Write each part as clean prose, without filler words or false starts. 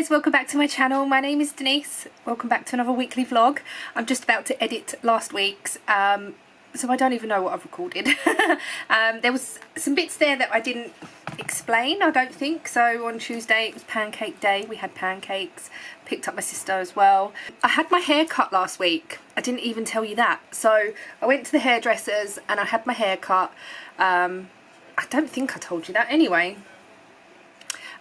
guys, welcome back to my channel. My name is Denise. Welcome back to another weekly vlog. I'm just about to edit last week's, so I don't even know what I've recorded. There was some bits there that I didn't explain, I don't think. So on Tuesday it was pancake day, we had pancakes, picked up my sister as well. I had my hair cut last week, I didn't even tell you that. So I went to the hairdressers and I had my hair cut. I don't think I told you that anyway.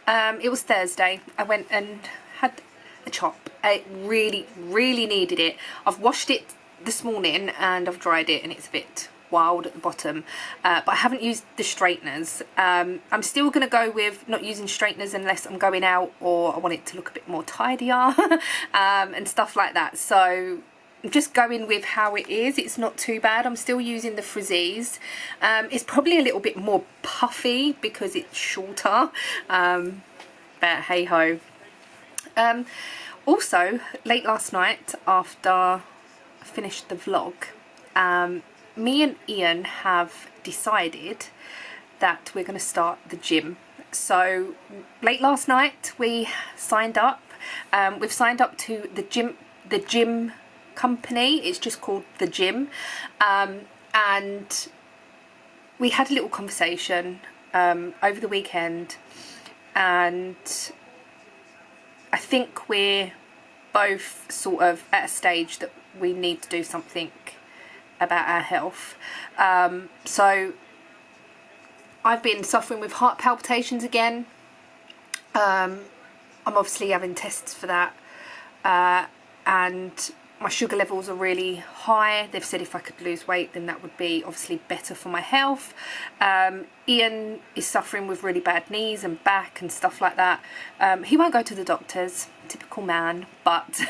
It was Thursday. I went and had a chop. I really needed it. I've washed it this morning and I've dried it and it's a bit wild at the bottom, but I haven't used the straighteners. I'm still going to go with not using straighteners unless I'm going out or I want it to look a bit more tidier and stuff like that. So I'm just going with how it is. It's not too bad. I'm still using the frizzies. It's probably a little bit more puffy because it's shorter, but hey ho. Also, late last night after I finished the vlog, me and Ian have decided that we're going to start the gym. So late last night we signed up. We've signed up to the gym company. It's just called the gym, and we had a little conversation over the weekend, and I think we're both sort of at a stage that we need to do something about our health. So I've been suffering with heart palpitations again. I'm obviously having tests for that, and my sugar levels are really high. They've said if I could lose weight then that would be obviously better for my health. Ian is suffering with really bad knees and back and stuff like that. He won't go to the doctors, typical man, but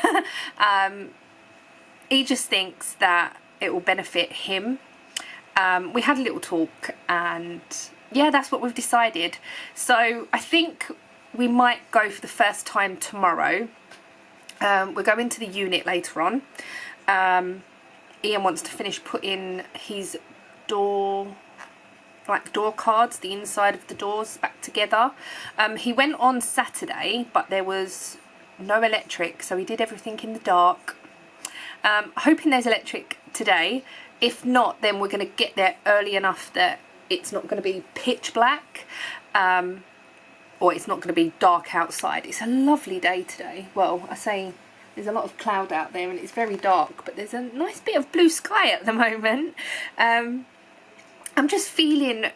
he just thinks that it will benefit him. We had a little talk and yeah, that's what we've decided. So I think we might go for the first time tomorrow. We're going to the unit later on. Ian wants to finish putting his door cards, the inside of the doors, back together. He went on Saturday, but there was no electric, so he did everything in the dark. Hoping there's electric today. If not, then we're going to get there early enough that it's not going to be pitch black. Or it's not going to be dark outside. It's a lovely day today. Well, I say there's a lot of cloud out there and it's very dark, but there's a nice bit of blue sky at the moment. I'm just feeling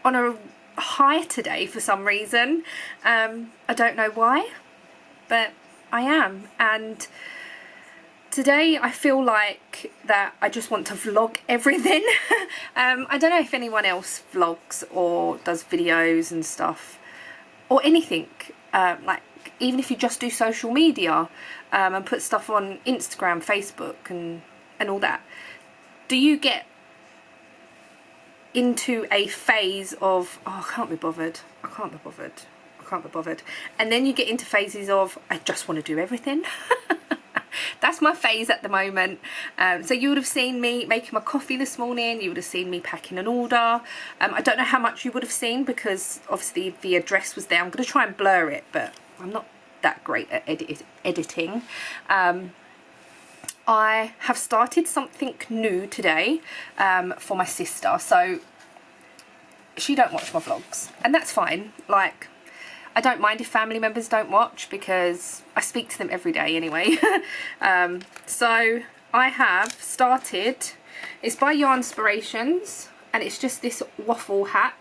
on a high today for some reason. I don't know why, but I am. And today I feel like that I just want to vlog everything. I don't know if anyone else vlogs or does videos and stuff, or anything, like even if you just do social media and put stuff on Instagram, Facebook and all that. Do you get into a phase of, oh, I can't be bothered, I can't be bothered, I can't be bothered, and then you get into phases of, I just want to do everything? That's my phase at the moment. So you would have seen me making my coffee this morning, you would have seen me packing an order. I don't know how much you would have seen because obviously the address was there. I'm going to try and blur it, but I'm not that great at editing. I have started something new today for my sister. So she don't watch my vlogs and that's fine. Like, I don't mind if family members don't watch because I speak to them every day anyway. So I have started, it's by Yarnspirations and it's just this waffle hat.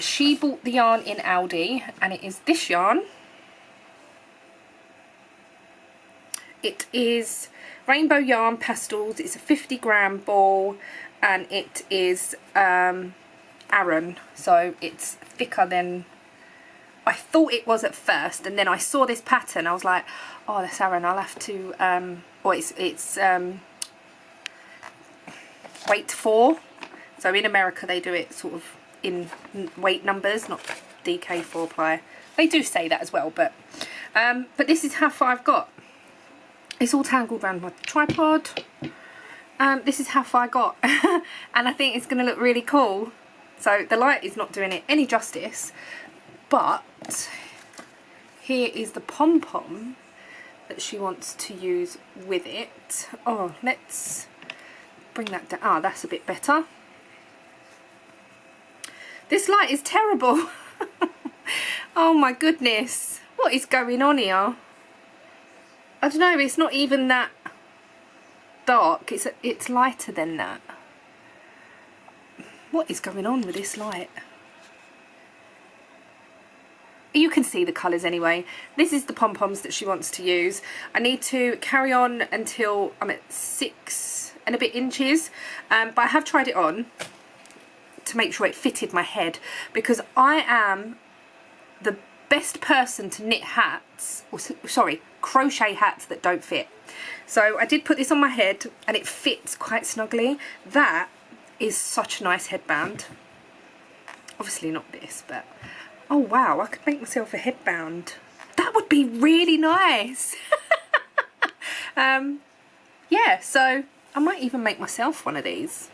She bought the yarn in Aldi and it is this yarn. It is Rainbow Yarn Pastels. It's a 50-gram ball and it is Aran, so it's thicker than I thought it was at first, and then I saw this pattern. I was like, oh, that's Aran. I'll have to, or it's weight 4. So in America they do it sort of in weight numbers, not DK 4 ply. They do say that as well, but this is how far I've got. It's all tangled around my tripod. This is how far I got, and I think it's going to look really cool. So the light is not doing it any justice, but here is the pom-pom that she wants to use with it. Oh, let's bring that down. Ah, that's a bit better. This light is terrible. Oh my goodness, what is going on here? I don't know, it's not even that dark, it's lighter than that. What is going on with this light? You can see the colours anyway. This is the pom-poms that she wants to use. I need to carry on until I'm at 6 and a bit inches, but I have tried it on to make sure it fitted my head, because I am the best person to knit hats, or sorry, crochet hats that don't fit. So I did put this on my head and it fits quite snugly. That is such a nice headband. Obviously not this, but oh wow, I could make myself a headband. That would be really nice. Yeah, so I might even make myself one of these.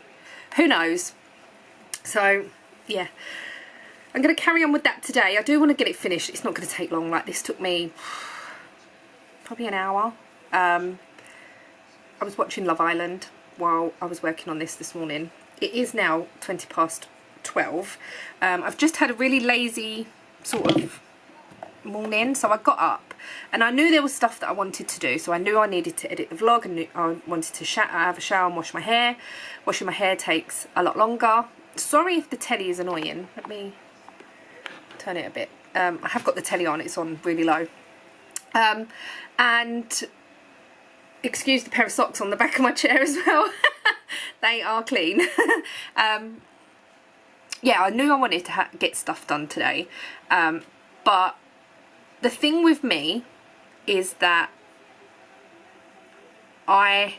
Who knows? So yeah, I'm going to carry on with that today. I do want to get it finished. It's not going to take long. Like, this took me probably an hour. I was watching Love Island while I was working on this morning. It is now 20 past 12. I've just had a really lazy sort of morning, so I got up and I knew there was stuff that I wanted to do. So I knew I needed to edit the vlog, and I wanted to have a shower and wash my hair. Washing my hair takes a lot longer. Sorry if the telly is annoying. Let me turn it a bit. I have got the telly on, it's on really low. And excuse the pair of socks on the back of my chair as well. They are clean. Yeah, I knew I wanted to get stuff done today. But the thing with me is that I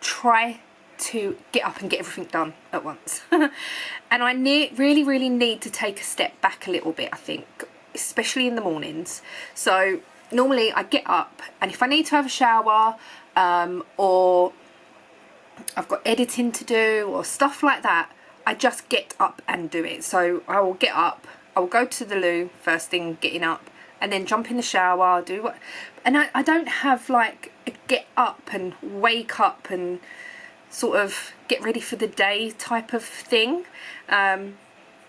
try to get up and get everything done at once. And I really need to take a step back a little bit, I think, especially in the mornings. So normally I get up, and if I need to have a shower, or I've got editing to do or stuff like that, I just get up and do it. So I will get up, I will go to the loo first thing getting up, and then jump in the shower, do what, and I don't have like a get up and wake up and sort of get ready for the day type of thing,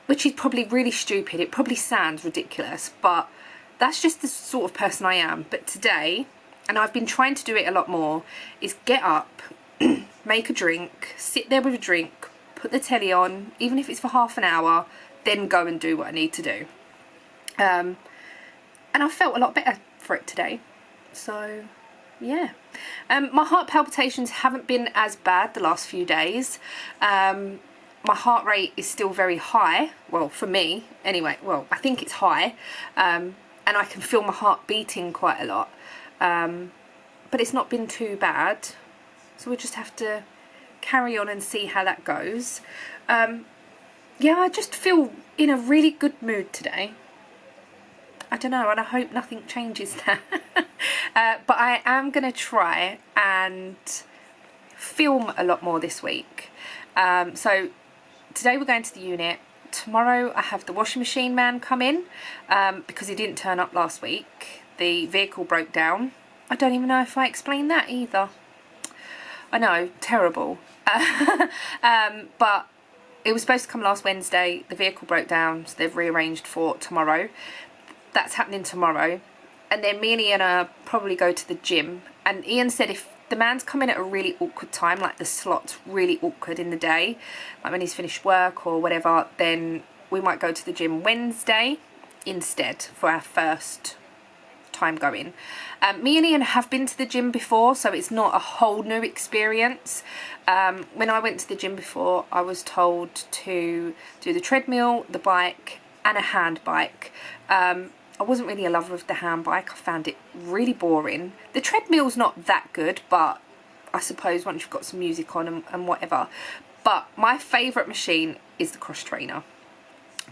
which is probably really stupid. It probably sounds ridiculous, but that's just the sort of person I am. But today, and I've been trying to do it a lot more, is get up, make a drink, sit there with a drink, put the telly on, even if it's for half an hour, then go and do what I need to do. And I felt a lot better for it today. So yeah. My heart palpitations haven't been as bad the last few days. My heart rate is still very high, well, for me anyway. Well, I think it's high, and I can feel my heart beating quite a lot, but it's not been too bad, so we'll just have to carry on and see how that goes. Yeah, I just feel in a really good mood today. I don't know, and I hope nothing changes that. But I am going to try and film a lot more this week. So today we're going to the unit. Tomorrow I have the washing machine man come in, because he didn't turn up last week. The vehicle broke down. I don't even know if I explained that either. I know, terrible. But it was supposed to come last Wednesday. The vehicle broke down, so they've rearranged for tomorrow. That's happening tomorrow. And then me and Ian probably go to the gym. And Ian said if the man's coming at a really awkward time, like the slot's really awkward in the day, like when he's finished work or whatever, then we might go to the gym Wednesday instead for our first time going. Me and Ian have been to the gym before, so it's not a whole new experience. When I went to the gym before, I was told to do the treadmill, the bike, and a hand bike. I wasn't really a lover of the hand bike. I found it really boring. The treadmill's not that good, but I suppose once you've got some music on and whatever. But my favourite machine is the cross trainer.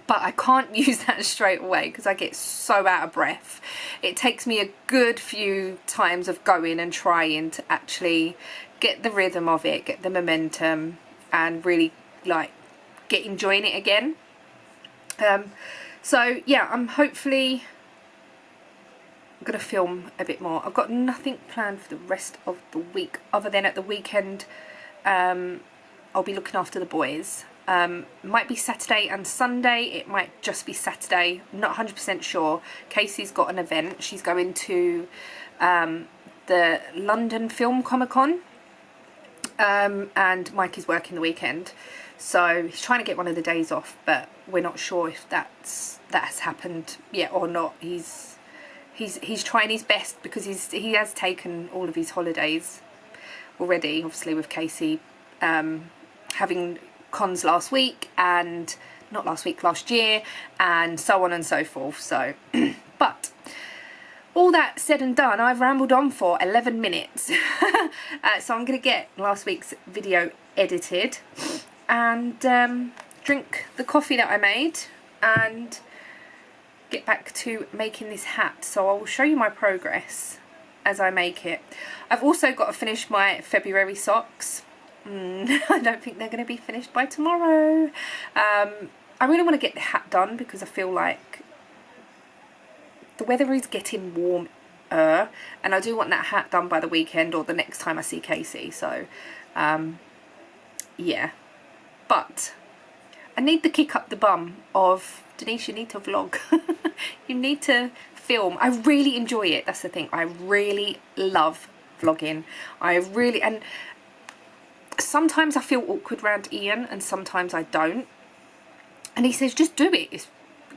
But I can't use that straight away because I get so out of breath. It takes me a good few times of going and trying to actually get the rhythm of it, get the momentum, and really like get enjoying it again. So yeah, I'm hopefully I'm going to film a bit more. I've got nothing planned for the rest of the week other than at the weekend I'll be looking after the boys. Might be Saturday and Sunday, it might just be Saturday, I'm not 100% sure. Casey's got an event, she's going to the London Film Comic Con, and Mike is working the weekend, so he's trying to get one of the days off, but we're not sure if that has happened yet or not. He's trying his best because he has taken all of his holidays already, obviously with Casey having cons last week, and not last week, last year, and so on and so forth. So but all that said and done, I've rambled on for 11 minutes. So I'm gonna get last week's video edited and drink the coffee that I made and get back to making this hat. So I will show you my progress as I make it. I've also got to finish my February socks. I don't think they're going to be finished by tomorrow. I really want to get the hat done because I feel like the weather is getting warmer, and I do want that hat done by the weekend or the next time I see Casey. So yeah, but I need the kick up the bum of, Denise, you need to vlog. You need to film. I really enjoy it, that's the thing. I really love vlogging. And sometimes I feel awkward around Ian and sometimes I don't, and he says just do it, it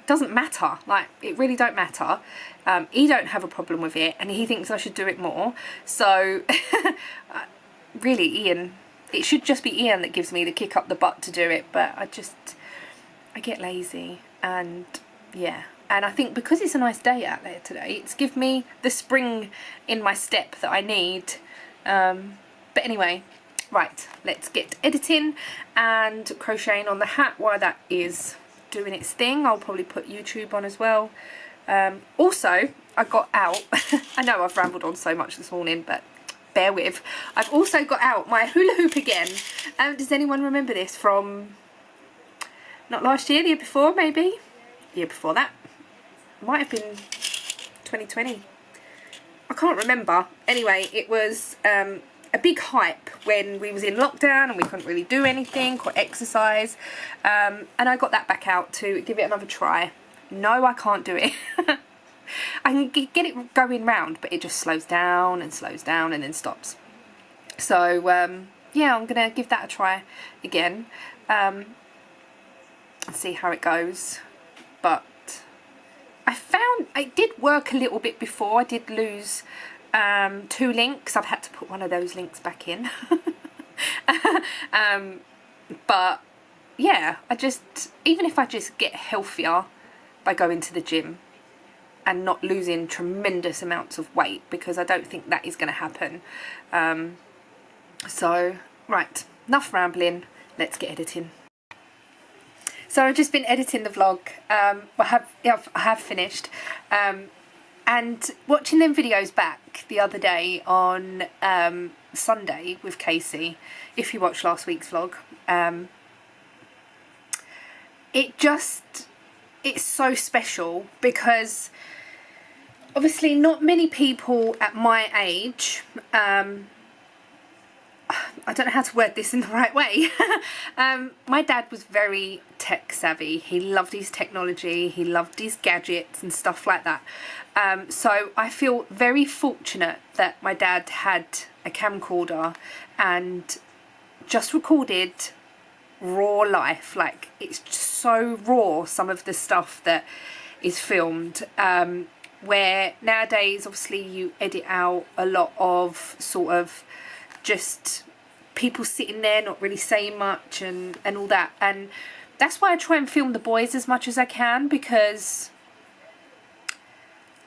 doesn't matter, like it really don't matter. He don't have a problem with it and he thinks I should do it more. So really, Ian, it should just be Ian that gives me the kick up the butt to do it, but I get lazy. And yeah, and I think because it's a nice day out there today, it's given me the spring in my step that I need. But anyway, right, let's get editing and crocheting on the hat while that is doing its thing. I'll probably put YouTube on as well. Also, I got out, I know I've rambled on so much this morning, but bear with. I've also got out my hula hoop again. Does anyone remember this from, not last year, the year before maybe? The year before that. Might have been 2020. I can't remember. Anyway, it was a big hype when we was in lockdown and we couldn't really do anything or exercise, and I got that back out to give it another try. No, I can't do it. I can get it going round, but it just slows down and then stops. So yeah, I'm gonna give that a try again and see how it goes. But I found it did work a little bit before. I did lose 2 links. I've had to put one of those links back in. But yeah, even if I just get healthier by going to the gym and not losing tremendous amounts of weight, because I don't think that is going to happen. So right, enough rambling, let's get editing. So I've just been editing the vlog. I have finished, and watching them videos back the other day on Sunday with Casey, if you watched last week's vlog, it's so special because obviously not many people at my age, I don't know how to word this in the right way. My dad was very tech savvy. He loved his technology, he loved his gadgets and stuff like that. So I feel very fortunate that my dad had a camcorder and just recorded raw life. Like, it's so raw, some of the stuff that is filmed, where nowadays obviously you edit out a lot of sort of just people sitting there not really saying much and all that. And that's why I try and film the boys as much as I can, because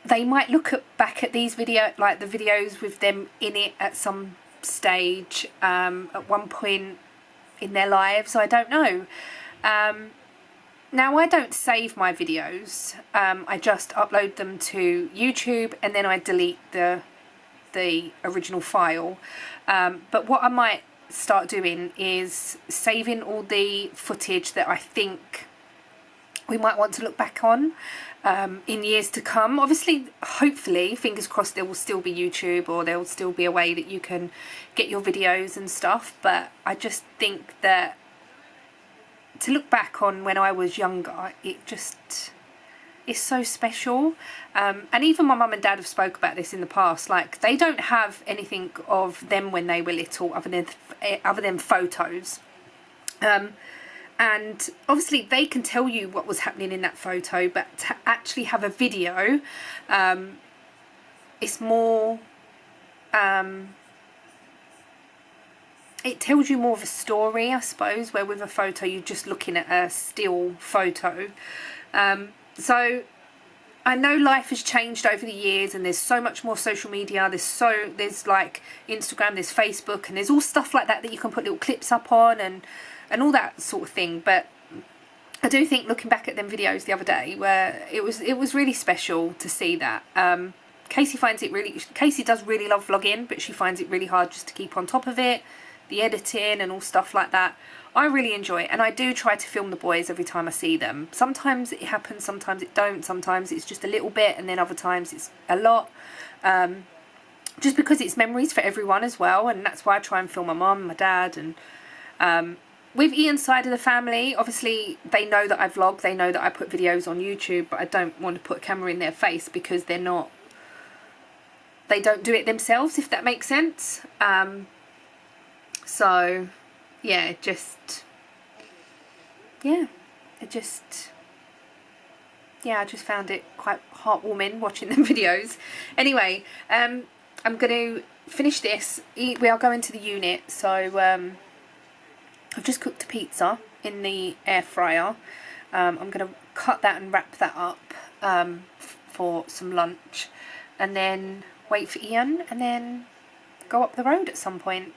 they might look back at these videos with them in it at some stage, at one point in their lives. I don't know. Now, I don't save my videos. I just upload them to YouTube and then I delete the original file. But what I might start doing is saving all the footage that I think we might want to look back on in years to come. Obviously, hopefully, fingers crossed, there will still be YouTube, or there will still be a way that you can get your videos and stuff. But I just think that to look back on when I was younger, it just is so special. And even my mum and dad have spoke about this in the past. Like, they don't have anything of them when they were little other than photos. And obviously they can tell you what was happening in that photo, but to actually have a video, it's more, it tells you more of a story, I suppose, where with a photo you're just looking at a still photo. So I know life has changed over the years, and there's so much more social media. There's like Instagram, there's Facebook, and there's all stuff like that you can put little clips up on and all that sort of thing. But I do think, looking back at them videos the other day, where it was really special to see that. Casey does really love vlogging, but she finds it really hard just to keep on top of it, the editing and all stuff like that. I really enjoy it, and I do try to film the boys every time I see them. Sometimes it happens, sometimes it don't, sometimes it's just a little bit, and then other times it's a lot. Just because it's memories for everyone as well, and that's why I try and film my mum, my dad, and with Ian's side of the family, obviously they know that I vlog, they know that I put videos on YouTube, but I don't want to put a camera in their face because they don't do it themselves, if that makes sense. So yeah, I just found it quite heartwarming watching them videos. Anyway, I'm going to finish this. We are going to the unit, so I've just cooked a pizza in the air fryer. I'm going to cut that and wrap that up for some lunch, and then wait for Ian, and then go up the road at some point.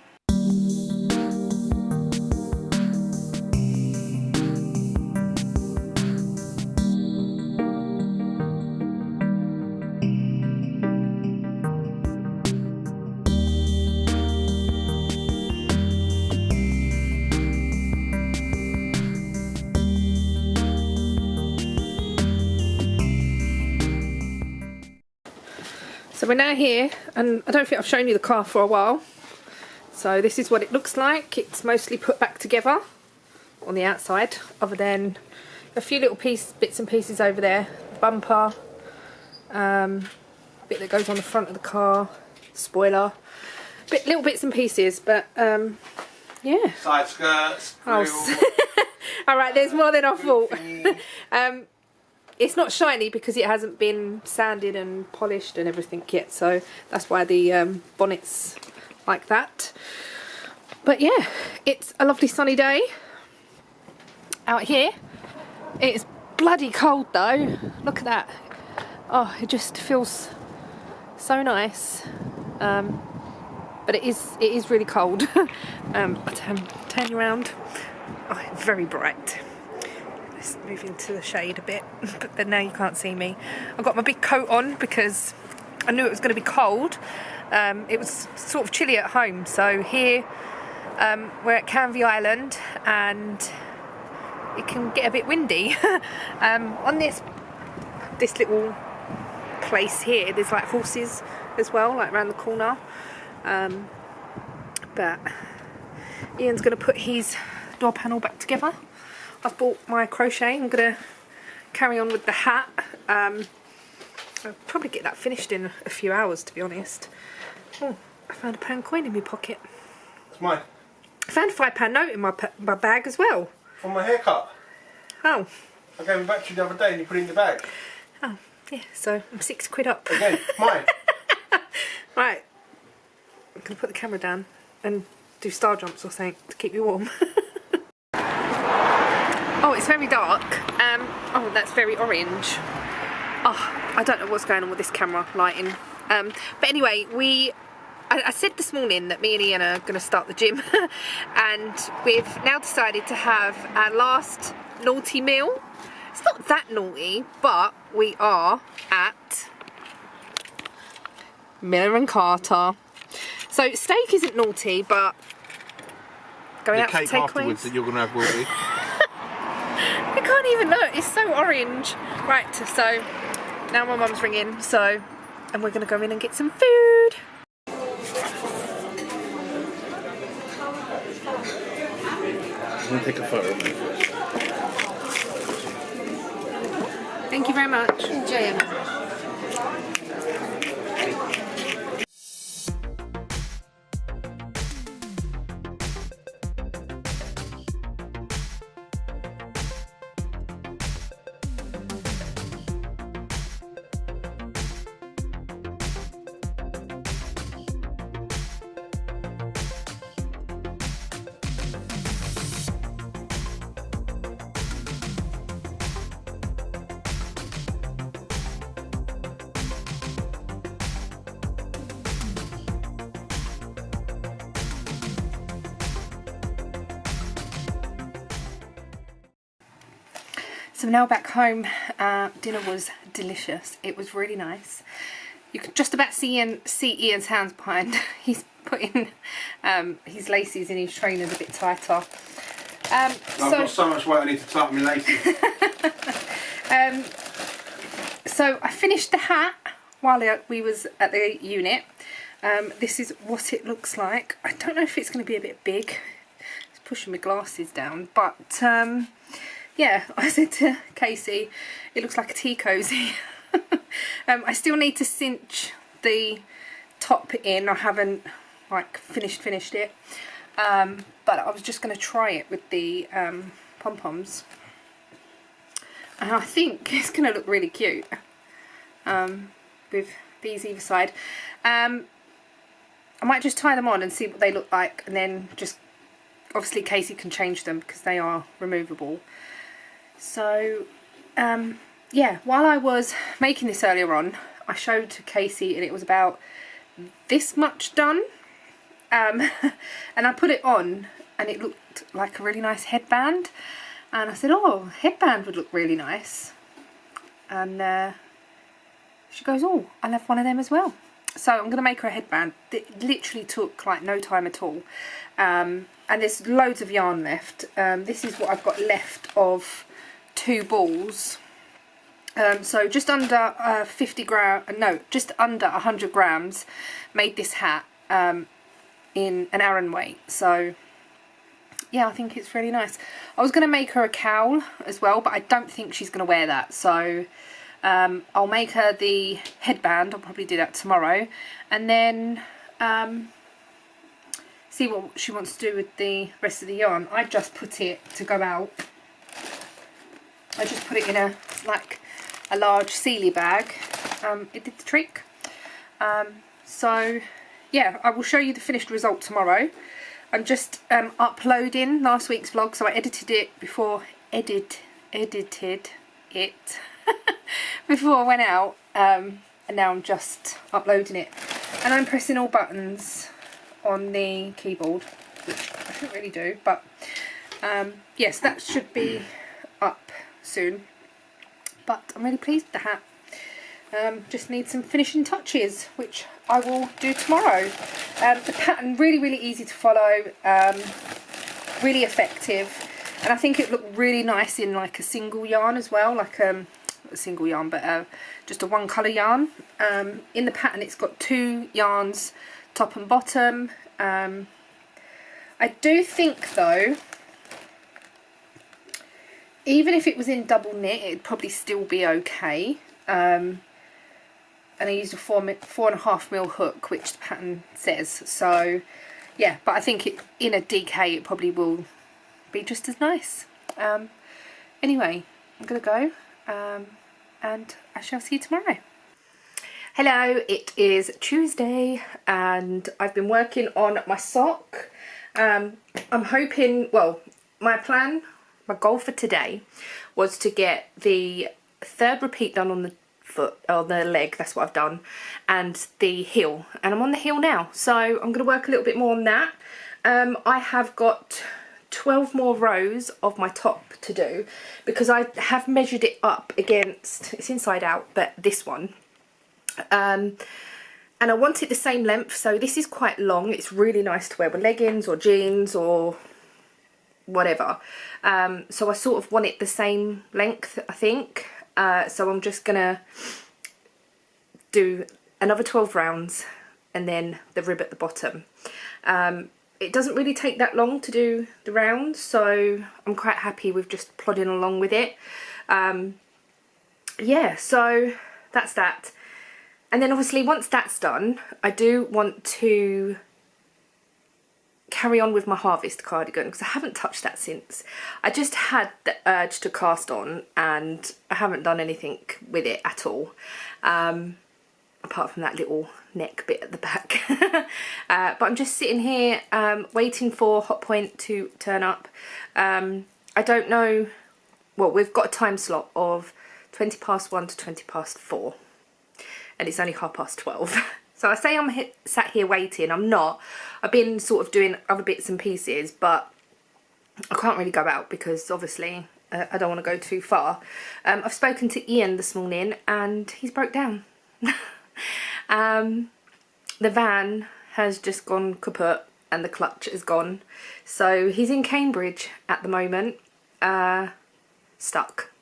So we're now here, and I don't think I've shown you the car for a while. So this is what it looks like. It's mostly put back together on the outside, other than a few little bits and pieces over there. The bumper, bit that goes on the front of the car, spoiler, little bits and pieces, but yeah. Side skirts. Oh. Alright, there's more than I thought. It's not shiny because it hasn't been sanded and polished and everything yet, so that's why the bonnet's like that. But yeah, it's a lovely sunny day out here. It's bloody cold though. Look at that. Oh, it just feels so nice. But it is really cold. I'll turn you around. Oh, it's very bright. Let's move into the shade a bit, but then now you can't see me. I've got my big coat on because I knew it was going to be cold. It was sort of chilly at home, so here we're at Canvey Island and it can get a bit windy. On this little place here, there's like horses as well, like around the corner. But Ian's going to put his door panel back together. I've bought my crochet. I'm going to carry on with the hat. I'll probably get that finished in a few hours, to be honest. Oh, I found a £1 coin in my pocket. It's mine. I found a £5 note in my bag as well. From my haircut. Oh. I gave it back to you the other day and you put it in your bag. Oh, yeah, so I'm £6 up. Again, mine. Right. I'm going to put the camera down and do star jumps or something to keep you warm. Oh, it's very dark. Oh, that's very orange. Oh, I don't know what's going on with this camera lighting. But anyway, I said this morning that me and Ian are going to start the gym. And we've now decided to have our last naughty meal. It's not that naughty, but we are at Miller and Carter. So steak isn't naughty, but going out for takeaways. The cake afterwards that you're going to have will be. It can't even look, it's so orange. Right, so now my mum's ringing, and we're gonna go in and get some food. I'm going to take a photo of me first. Thank you very much. Enjoy it. So now back home, dinner was delicious. It was really nice. You could just about see Ian's hands behind. He's putting his laces in his trainers a bit tighter. I've got so much weight I need to tighten my laces. So I finished the hat while we was at the unit. This is what it looks like. I don't know if it's going to be a bit big. It's pushing my glasses down, but yeah, I said to Casey, it looks like a tea cosy. I still need to cinch the top in. I haven't like finished it, but I was just going to try it with the pom-poms, and I think it's going to look really cute with these either side. I might just tie them on and see what they look like, and then just obviously Casey can change them because they are removable. So yeah, while I was making this earlier on, I showed to Casey and it was about this much done, and I put it on and it looked like a really nice headband, and I said, oh, headband would look really nice, and she goes, oh, I'll have one of them as well. So I'm going to make her a headband. It literally took like no time at all, and there's loads of yarn left. This is what I've got left of 2 balls, so just under 100 grams made this hat in an Aran weight. So yeah, I think it's really nice. I was going to make her a cowl as well, but I don't think she's going to wear that, so I'll make her the headband. I'll probably do that tomorrow, and then see what she wants to do with the rest of the yarn. I just put it to go out. I just put it in a large Sealy bag. It did the trick. So yeah, I will show you the finished result tomorrow. I'm just uploading last week's vlog, so I edited it before edited it before I went out, and now I'm just uploading it, and I'm pressing all buttons on the keyboard, which I shouldn't really do, but yes, that should be up soon. But I'm really pleased with the hat. Just need some finishing touches, which I will do tomorrow. The pattern really easy to follow, really effective, and I think it looked really nice in like a single yarn as well, like a single yarn, but just a 1 colour yarn. In the pattern it's got 2 yarns, top and bottom. I do think though, even if it was in double knit, it'd probably still be okay. And I used a 4.5mm hook, which the pattern says. So yeah, but I think in a DK it probably will be just as nice. Anyway, I'm gonna go, and I shall see you tomorrow. Hello, it is Tuesday and I've been working on my sock. I'm hoping, well, my goal for today was to get the 3rd repeat done on the foot, or the leg, that's what I've done, and the heel, and I'm on the heel now, so I'm going to work a little bit more on that. I have got 12 more rows of my top to do, because I have measured it up against, it's inside out, but this one, and I want it the same length. So this is quite long. It's really nice to wear with leggings or jeans or whatever. So I sort of want it the same length, I think. So I'm just gonna do another 12 rounds and then the rib at the bottom. It doesn't really take that long to do the rounds, so I'm quite happy with just plodding along with it. Yeah, so that's that. And then obviously once that's done, I do want to carry on with my harvest cardigan because I haven't touched that since. I just had the urge to cast on and I haven't done anything with it at all, apart from that little neck bit at the back. But I'm just sitting here waiting for Hot Point to turn up. I don't know, well, we've got a time slot of 20 past 1 to 20 past 4 and it's only 12:30. So I say I'm sat here waiting, I'm not. I've been sort of doing other bits and pieces, but I can't really go out because obviously I don't want to go too far. I've spoken to Ian this morning and he's broke down. The van has just gone kaput and the clutch is gone. So he's in Cambridge at the moment, stuck.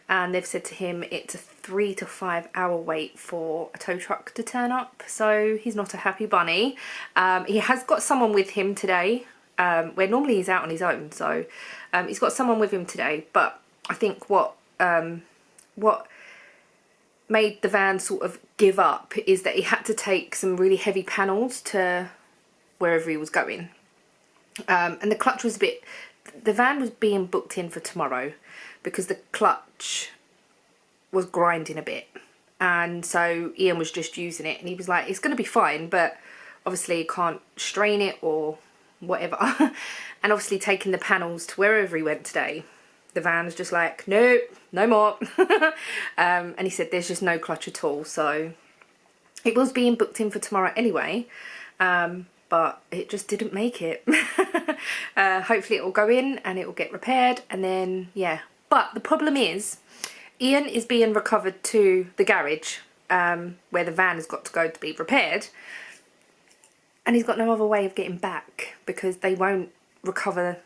And they've said to him it's a 3 to 5 hour wait for a tow truck to turn up, so he's not a happy bunny. He has got someone with him today, where normally he's out on his own, so he's got someone with him today. But I think what made the van sort of give up is that he had to take some really heavy panels to wherever he was going, and the clutch was a bit, the van was being booked in for tomorrow because the clutch was grinding a bit, and so Ian was just using it and he was like, it's going to be fine, but obviously you can't strain it or whatever. And obviously taking the panels to wherever he went today, the van was just like, nope, no more. And he said there's just no clutch at all, so it was being booked in for tomorrow anyway, but it just didn't make it. Hopefully it will go in and it will get repaired, and then yeah. But the problem is Ian is being recovered to the garage, where the van has got to go to be repaired, and he's got no other way of getting back because they won't recover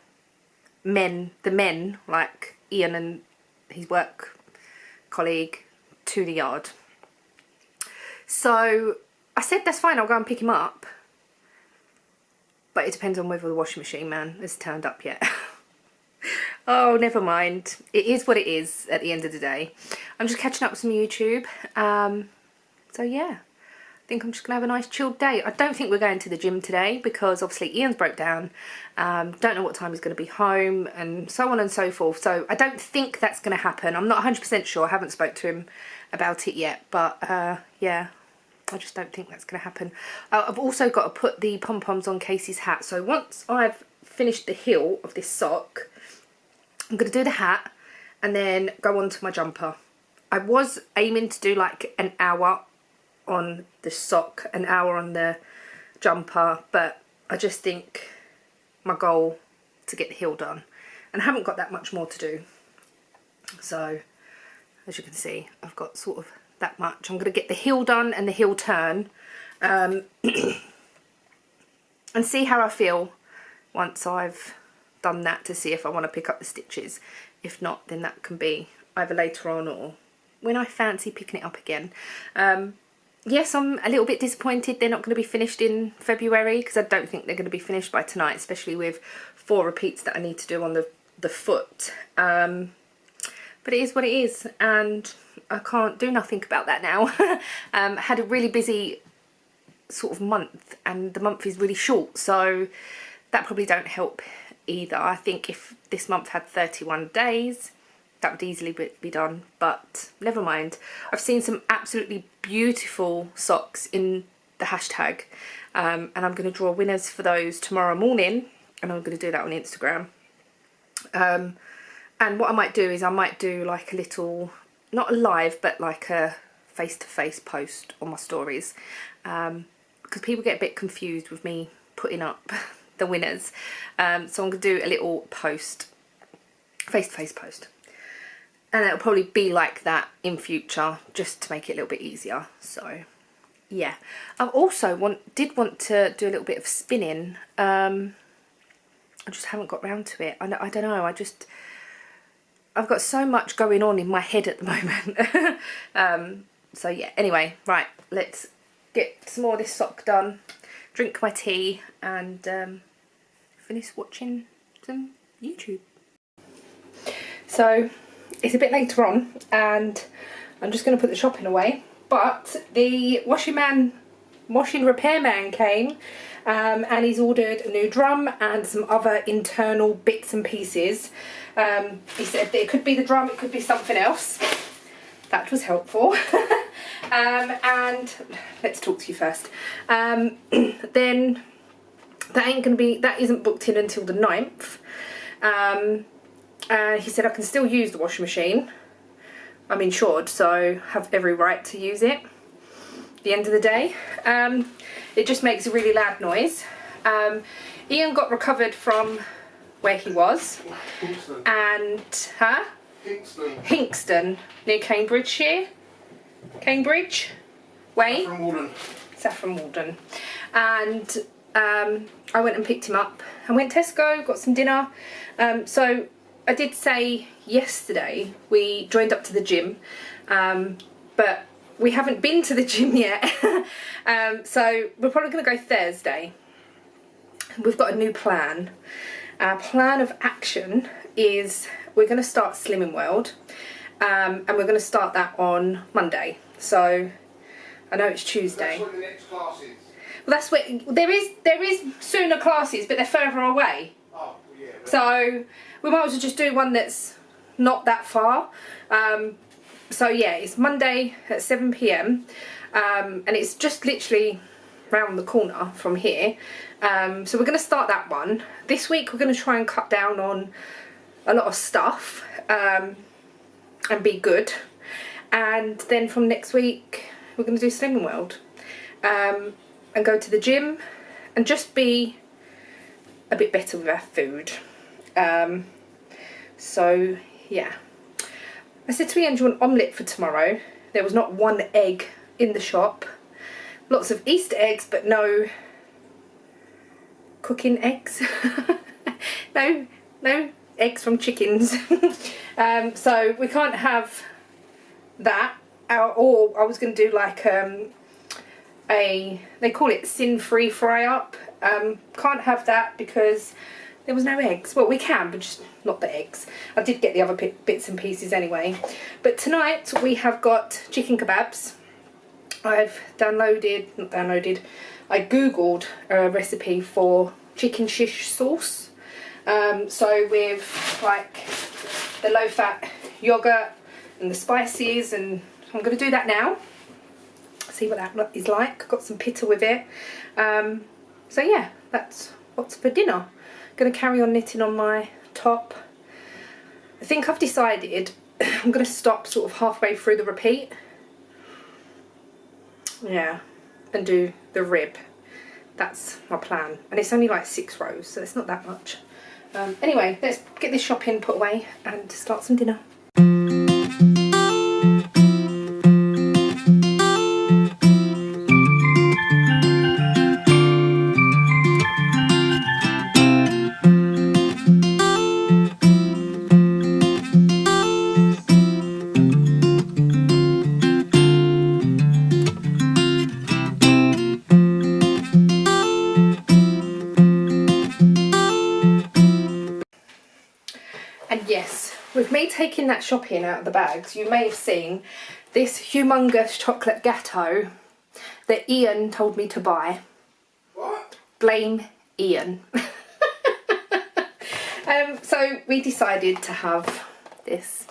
the men like Ian and his work colleague to the yard. So I said that's fine, I'll go and pick him up, but it depends on whether the washing machine man has turned up yet. Oh, never mind. It is what it is at the end of the day. I'm just catching up with some YouTube. So yeah, I think I'm just going to have a nice chilled day. I don't think we're going to the gym today because obviously Ian's broke down. Don't know what time he's going to be home and so on and so forth. So I don't think that's going to happen. I'm not 100% sure. I haven't spoke to him about it yet. But yeah, I just don't think that's going to happen. I've also got to put the pom-poms on Casey's hat. So once I've finished the heel of this sock, I'm going to do the hat and then go on to my jumper. I was aiming to do like an hour on the sock, an hour on the jumper, but I just think my goal to get the heel done, and I haven't got that much more to do. So as you can see, I've got sort of that much. I'm going to get the heel done and the heel turn, and see how I feel once I've done that, to see if I want to pick up the stitches. If not, then that can be either later on or when I fancy picking it up again. Yes, I'm a little bit disappointed they're not going to be finished in February, because I don't think they're going to be finished by tonight, especially with 4 repeats that I need to do on the foot. But it is what it is, and I can't do nothing about that now. Had a really busy sort of month, and the month is really short, so that probably don't help either. I think if this month had 31 days, that would easily be done, but never mind. I've seen some absolutely beautiful socks in the hashtag, and I'm going to draw winners for those tomorrow morning, and I'm going to do that on Instagram. And what I might do is I might do like a little, not a live, but like a face-to-face post on my stories, because people get a bit confused with me putting up the winners. So I'm going to do a little post, face-to-face post, and it'll probably be like that in future, just to make it a little bit easier. So yeah, I also did want to do a little bit of spinning. I just haven't got round to it. I don't know, I've got so much going on in my head at the moment. So yeah, anyway, right, let's get some more of this sock done, drink my tea, and finish watching some YouTube. So it's a bit later on and I'm just going to put the shopping away, but the washing repairman came and he's ordered a new drum and some other internal bits and pieces. He said that it could be the drum, it could be something else. That was helpful. And let's talk to you first. Then that isn't booked in until the 9th. He said I can still use the washing machine. I'm insured, so have every right to use it. At the end of the day, it just makes a really loud noise. Ian got recovered from where he was, Hinkston. and Hinkston, near Cambridgeshire. Cambridge way. Saffron Walden. And I went and picked him up. I went Tesco, got some dinner. So I did say yesterday we joined up to the gym, but we haven't been to the gym yet. So we're probably going to go Thursday. We've got a new plan. Our plan of action is we're going to start Slimming World, and we're going to start that on Monday. So I know it's Tuesday. That's when the next class is. Well, that's where there is sooner classes, but they're further away. Oh, yeah. So we might as well just do one that's not that far. So yeah, it's Monday at 7 PM, and it's just literally round the corner from here. So we're going to start that one. This week we're going to try and cut down on a lot of stuff and be good. And then from next week we're going to do Slimming World, and go to the gym and just be a bit better with our food. So yeah, I said to Ian, do you want omelette for tomorrow? There was not one egg in the shop. Lots of Easter eggs, but no cooking eggs. no eggs from chickens. So we can't have that. Or I was going to do like they call it sin-free fry-up. Can't have that because there was no eggs. Well, we can, but just not the eggs. I did get the other bits and pieces anyway. But tonight we have got chicken kebabs. I've I googled a recipe for chicken shish sauce. So with like the low fat yogurt and the spices, and I'm going to do that now. See what that is like. Got some pitta with it. So yeah, that's what's for dinner. Going to carry on knitting on my top. I think I've decided I'm going to stop sort of halfway through the repeat. Yeah, and do the rib. That's my plan. And it's only like 6 rows, so it's not that much. Anyway, let's get this shopping put away and start some dinner. And yes, with me taking that shopping out of the bags, you may have seen this humongous chocolate gâteau that Ian told me to buy. What? Blame Ian. So we decided to have this.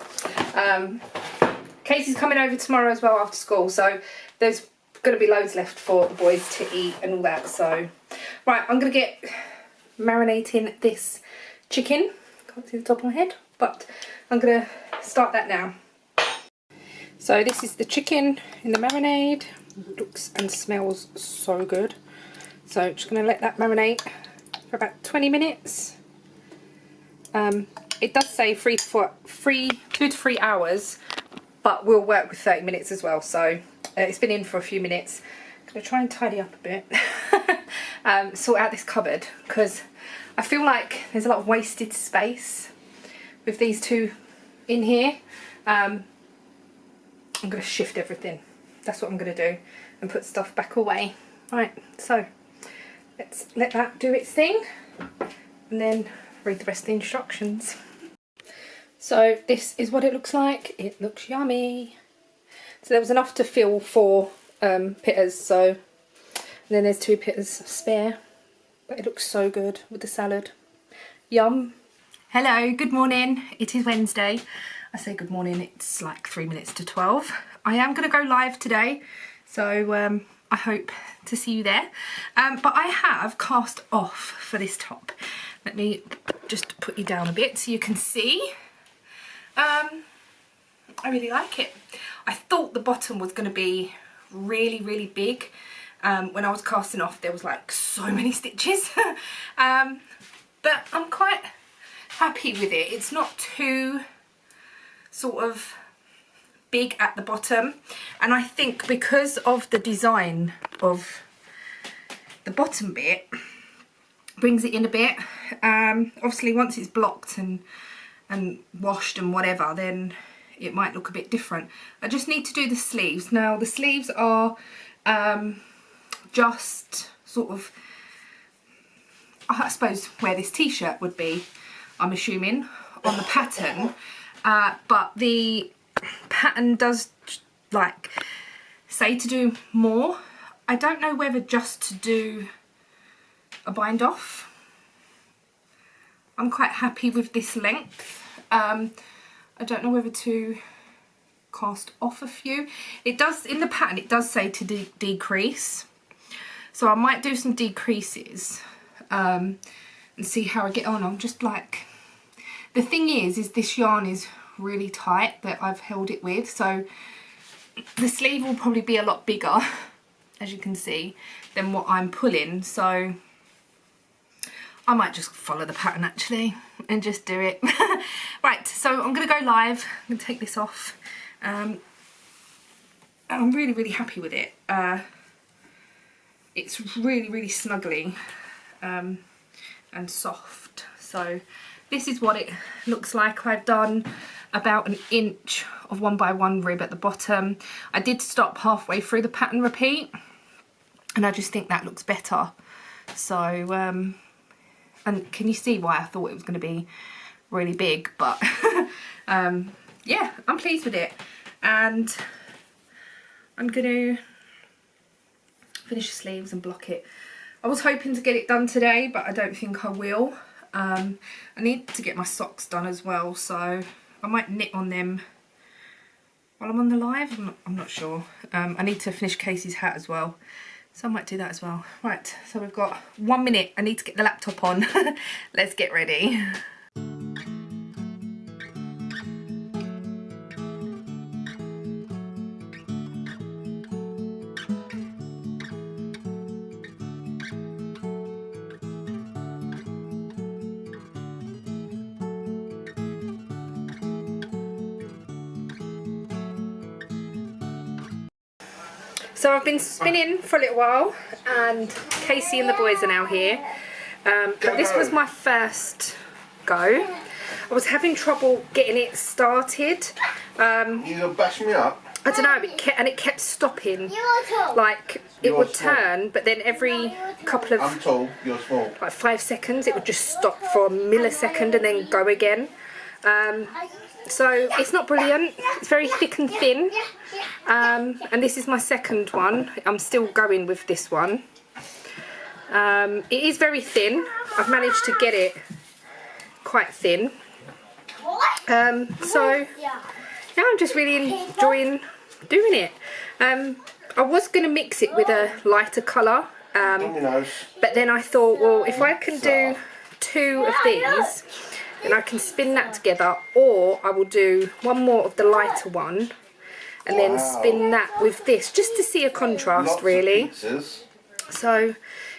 Casey's coming over tomorrow as well after school, so there's going to be loads left for the boys to eat and all that. So, right, I'm going to get marinating this chicken. Can't see the top of my head, but I'm going to start that now. So this is the chicken in the marinade. Looks and smells so good. So just going to let that marinate for about 20 minutes. It does say 2 to 3 hours, but we'll work with 30 minutes as well. So it's been in for a few minutes. I'm going to try and tidy up a bit. Sort out this cupboard because I feel like there's a lot of wasted space with these two in here. I'm going to shift everything. That's what I'm going to do, and put stuff back away. Right, so let's let that do its thing and then read the rest of the instructions. So this is what it looks like. It looks yummy. So there was enough to fill 4 pitters, so and then there's 2 pitters spare, but it looks so good with the salad. Yum. Hello, good morning. It is Wednesday. I say good morning, it's like 3 minutes to 12. I am going to go live today, so I hope to see you there. But I have cast off for this top. Let me just put you down a bit so you can see. I really like it. I thought the bottom was going to be really, really big. When I was casting off, there was like so many stitches. But I'm quite happy with it. It's not too sort of big at the bottom, and I think because of the design of the bottom bit, brings it in a bit. Obviously once it's blocked and washed and whatever, then it might look a bit different. I just need to do the sleeves. Now the sleeves are just sort of, I suppose, where this t-shirt would be, I'm assuming, on the pattern. But the pattern does like say to do more. I don't know whether just to do a bind off. I'm quite happy with this length. I don't know whether to cast off a few. It does, in the pattern, it does say to decrease. So I might do some decreases and see how I get on. I'm just like, the thing is this yarn is really tight that I've held it with. So the sleeve will probably be a lot bigger, as you can see, than what I'm pulling. So I might just follow the pattern actually and just do it. Right, so I'm going to go live. I'm going to take this off. I'm really, really happy with it. It's really, really snuggly and soft. So this is what it looks like. I've done about 1 inch of 1x1 rib at the bottom. I did stop halfway through the pattern repeat, and I just think that looks better. So and can you see why I thought it was going to be really big? But yeah, I'm pleased with it, and I'm going to finish the sleeves and block it. I was hoping to get it done today, but I don't think I will. I need to get my socks done as well, so I might knit on them while I'm on the live. I'm not sure. I need to finish Casey's hat as well, so I might do that as well. Right, so we've got 1 minute. I need to get the laptop on. Let's get ready. So I've been spinning for a little while, and Casey and the boys are now here. But this was my first go. I was having trouble getting it started. You gonna bash me up? I don't know, it kept stopping. Like it would turn, but then every couple of, I'm tall, you're small. like 5 seconds, it would just stop for a millisecond and then go again. So it's not brilliant. It's very thick and thin, and this is my second one. I'm still going with this one. It is very thin. I've managed to get it quite thin. So yeah, I'm just really enjoying doing it. I was going to mix it with a lighter colour, but then I thought, well, if I can do 2 of these, and I can spin that together, or I will do 1 more of the lighter one and then spin that with this, just to see a contrast. Really. So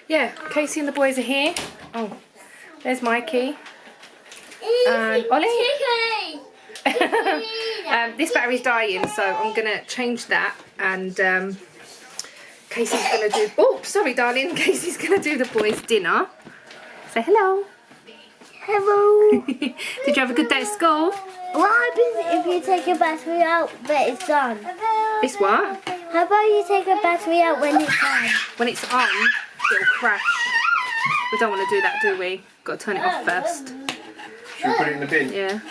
yeah, Casey and the boys are here. Oh, there's Mikey and Ollie. This battery's dying, so I'm gonna change that, and Casey's gonna do, oh sorry darling, Casey's gonna do the boys' dinner. Say hello. Hello. Did you have a good day at school? What happens if you take your battery out but it's done? It's what? How about you take a battery out when it's on? When it's on, it'll crash. We don't want to do that, do we? Got to turn it off first. Should we put it in the bin? Yeah.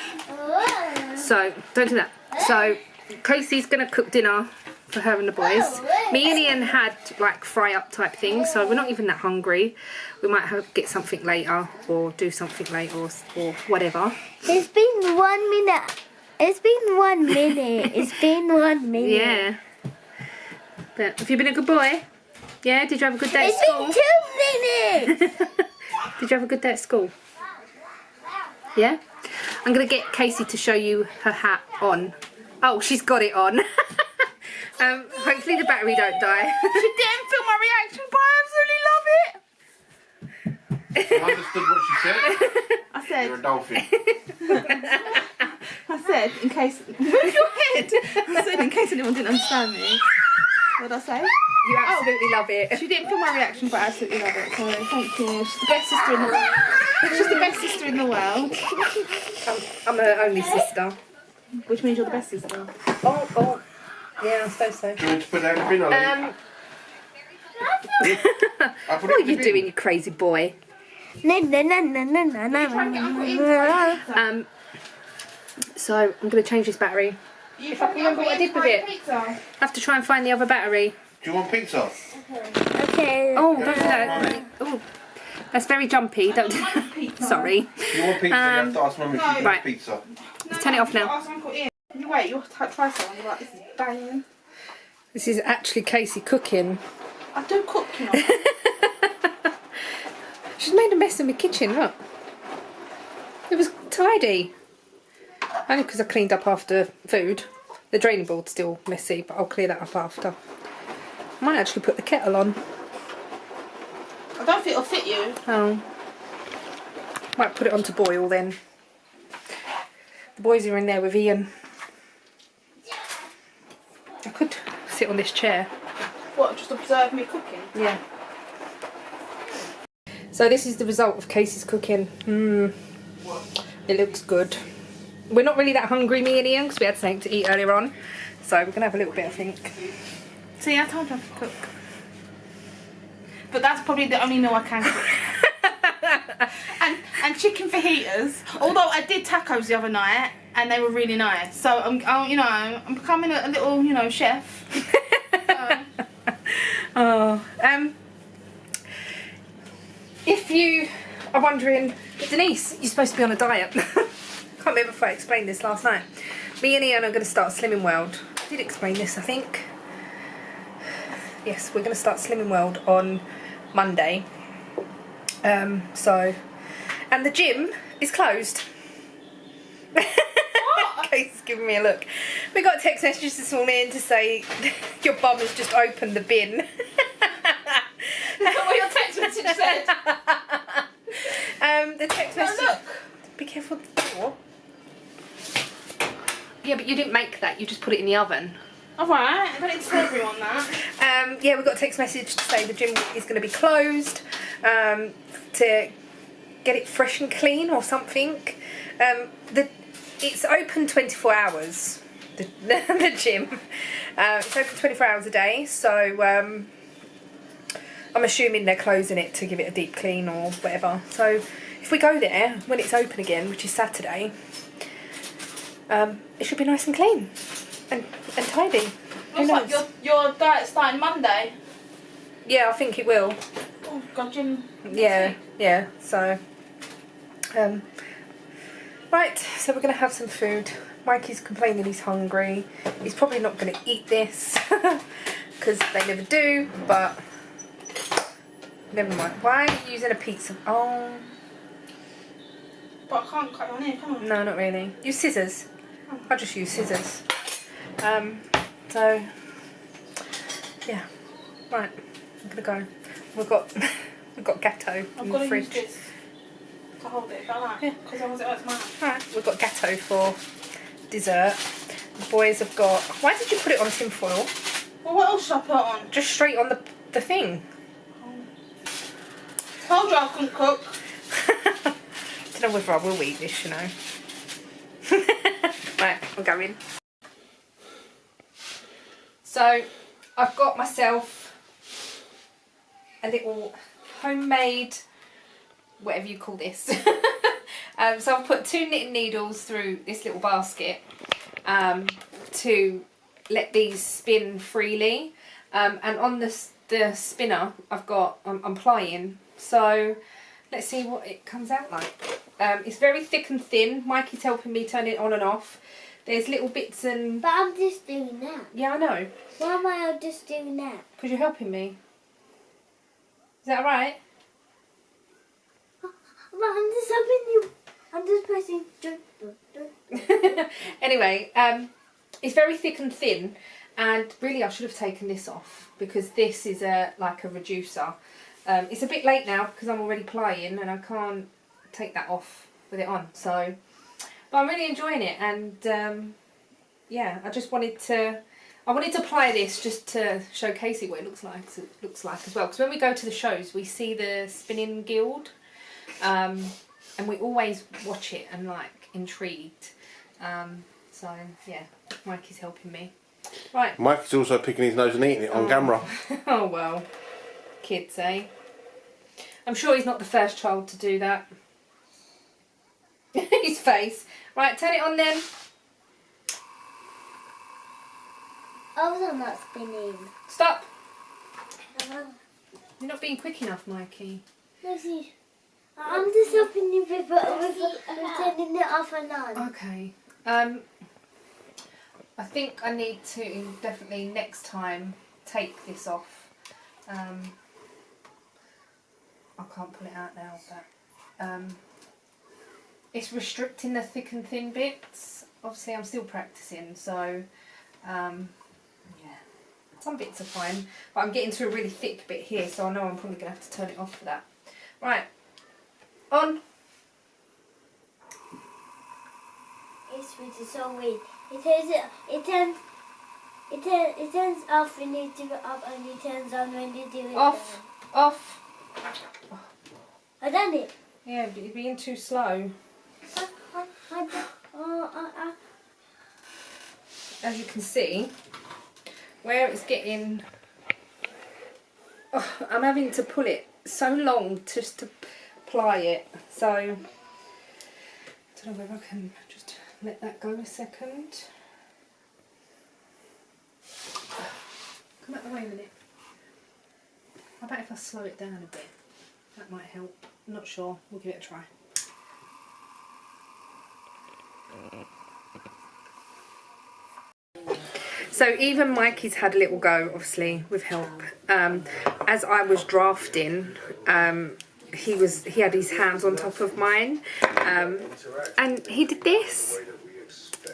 So, don't do that. So, Casey's going to cook dinner for her and the boys. Me and Ian had like fry up type things, so we're not even that hungry. We might get something later or do something later or whatever. It's been 1 minute. It's been 1 minute. It's been 1 minute. Yeah. But have you been a good boy? Yeah, did you have a good day at It's school? been 2 minutes. Did you have a good day at school? Yeah? I'm going to get Casey to show you her hat on. Oh, she's got it on. Hopefully the battery don't die. She didn't feel my reaction, but I absolutely love it. I understood what she said. I said, You're a dolphin. I said, in case, move your head. I said, in case anyone didn't understand me. What did I say? You absolutely love it. She didn't feel my reaction, but I absolutely love it. So thank you. She's the best sister in the world. She's the best sister in the world. I'm her only sister. Which means you're the best sister. Oh. Yeah, I suppose so. Do you want to put that in the bin, Ollie? I put What it are in the you bin. doing, you crazy boy? So I'm going to change this battery. If I can remember what I did with it. I have to try and find the other battery. Do you want pizza? Okay. Oh, don't do that. Oh, that's very jumpy. Don't do that. Sorry. If you want pizza, you have to ask Mum if she Right. wants pizza. Let's turn it off now. Ask Uncle Ian. You wait, you'll try something. You're like, this is banging. This is actually Casey cooking. I do cook, you know. She's made a mess in my kitchen, look. It was tidy. Only because I cleaned up after food. The draining board's still messy, but I'll clear that up after. I might actually put the kettle on. I don't think it'll fit you. Oh. Might put it on to boil then. The boys are in there with Ian. I could sit on this chair. What, just observe me cooking? Yeah. So this is the result of Casey's cooking. It looks good. We're not really that hungry, me and Ian, because we had something to eat earlier on. So we're going to have a little bit, I think. See, I told you I could cook. But that's probably the only meal I can cook. and chicken fajitas. Although I did tacos the other night and they were really nice. So I'm becoming a little, chef. If you are wondering, Denise, you're supposed to be on a diet. Can't remember if I explained this last night. Me and Ian are going to start Slimming World. I did explain this, I think. Yes, we're going to start Slimming World on Monday. And the gym is closed. Kate's giving me a look. We got a text message this morning to say your bum has just opened the bin. Is that what your text message said? The text message. Look. Be careful of the door. Yeah, but you didn't make that. You just put it in the oven. Alright, I don't need to tell everyone that. Yeah, we got a text message to say the gym is going to be closed to get it fresh and clean or something. It's open 24 hours, the gym. It's open 24 hours a day, so I'm assuming they're closing it to give it a deep clean or whatever. So if we go there when it's open again, which is Saturday, it should be nice and clean and tidy. Looks like your diet's starting Monday. Yeah, I think it will. Oh god, gym. Yeah, so right, so we're going to have some food. Mikey's complaining he's hungry. He's probably not going to eat this because they never do, but never mind. Why are you using a pizza? Oh, But I can't cut on here, can I? no, not really. Use scissors. I'll just use scissors. So yeah, right, I'm going to go. We've got gatto I've in got the to use fridge. this to hold it, don't I? Yeah. Because otherwise it hurts my hand. Alright, we've got gatto for dessert. The boys have got... Why did you put it on tin foil? Well, what else should I put on? Just straight on the thing. Told you I couldn't cook. don't know whether I will eat this, you know. Right, I'm going. So, I've got myself a little homemade, whatever you call this. So I've put 2 knitting needles through this little basket to let these spin freely. And on the spinner, I'm plying. So let's see what it comes out like. It's very thick and thin. Mikey's helping me turn it on and off. There's little bits and... But I'm just doing that. Yeah, I know. Why am I just doing that? Because you're helping me. Is that alright? But I'm just helping you. I'm just pressing. Anyway, it's very thick and thin, and really I should have taken this off because this is like a reducer. It's a bit late now because I'm already plying and I can't take that off with it on. So, but I'm really enjoying it, and yeah, I wanted to ply this just to show Casey what it looks like as well. Because when we go to the shows, we see the spinning guild. And we always watch it and like intrigued. So yeah, Mikey's helping me. Right. Mike's also picking his nose and eating it on camera. Oh well, kids, eh? I'm sure he's not the first child to do that. His face. Right, turn it on then. Oh, I'm not spinning. Stop. You're not being quick enough, Mikey. Let's see. I'm just helping you with turning it off and on. Okay. I think I need to definitely next time take this off. I can't pull it out now, but it's restricting the thick and thin bits. Obviously, I'm still practicing, so yeah, some bits are fine. But I'm getting to a really thick bit here, so I know I'm probably going to have to turn it off for that. Right. On. It's so weird. It turns off when you do it up and it turns on when you do it Off. Off. I done it. Yeah, but you're being too slow. As you can see, where it's getting... Oh, I'm having to pull it so long just to ply it, so I don't know whether I can just let that go a second. Come out the way a minute. How about if I slow it down a bit? That might help. I'm not sure. We'll give it a try. So even Mikey's had a little go, obviously, with help. As I was drafting, he had his hands on top of mine, and he did this.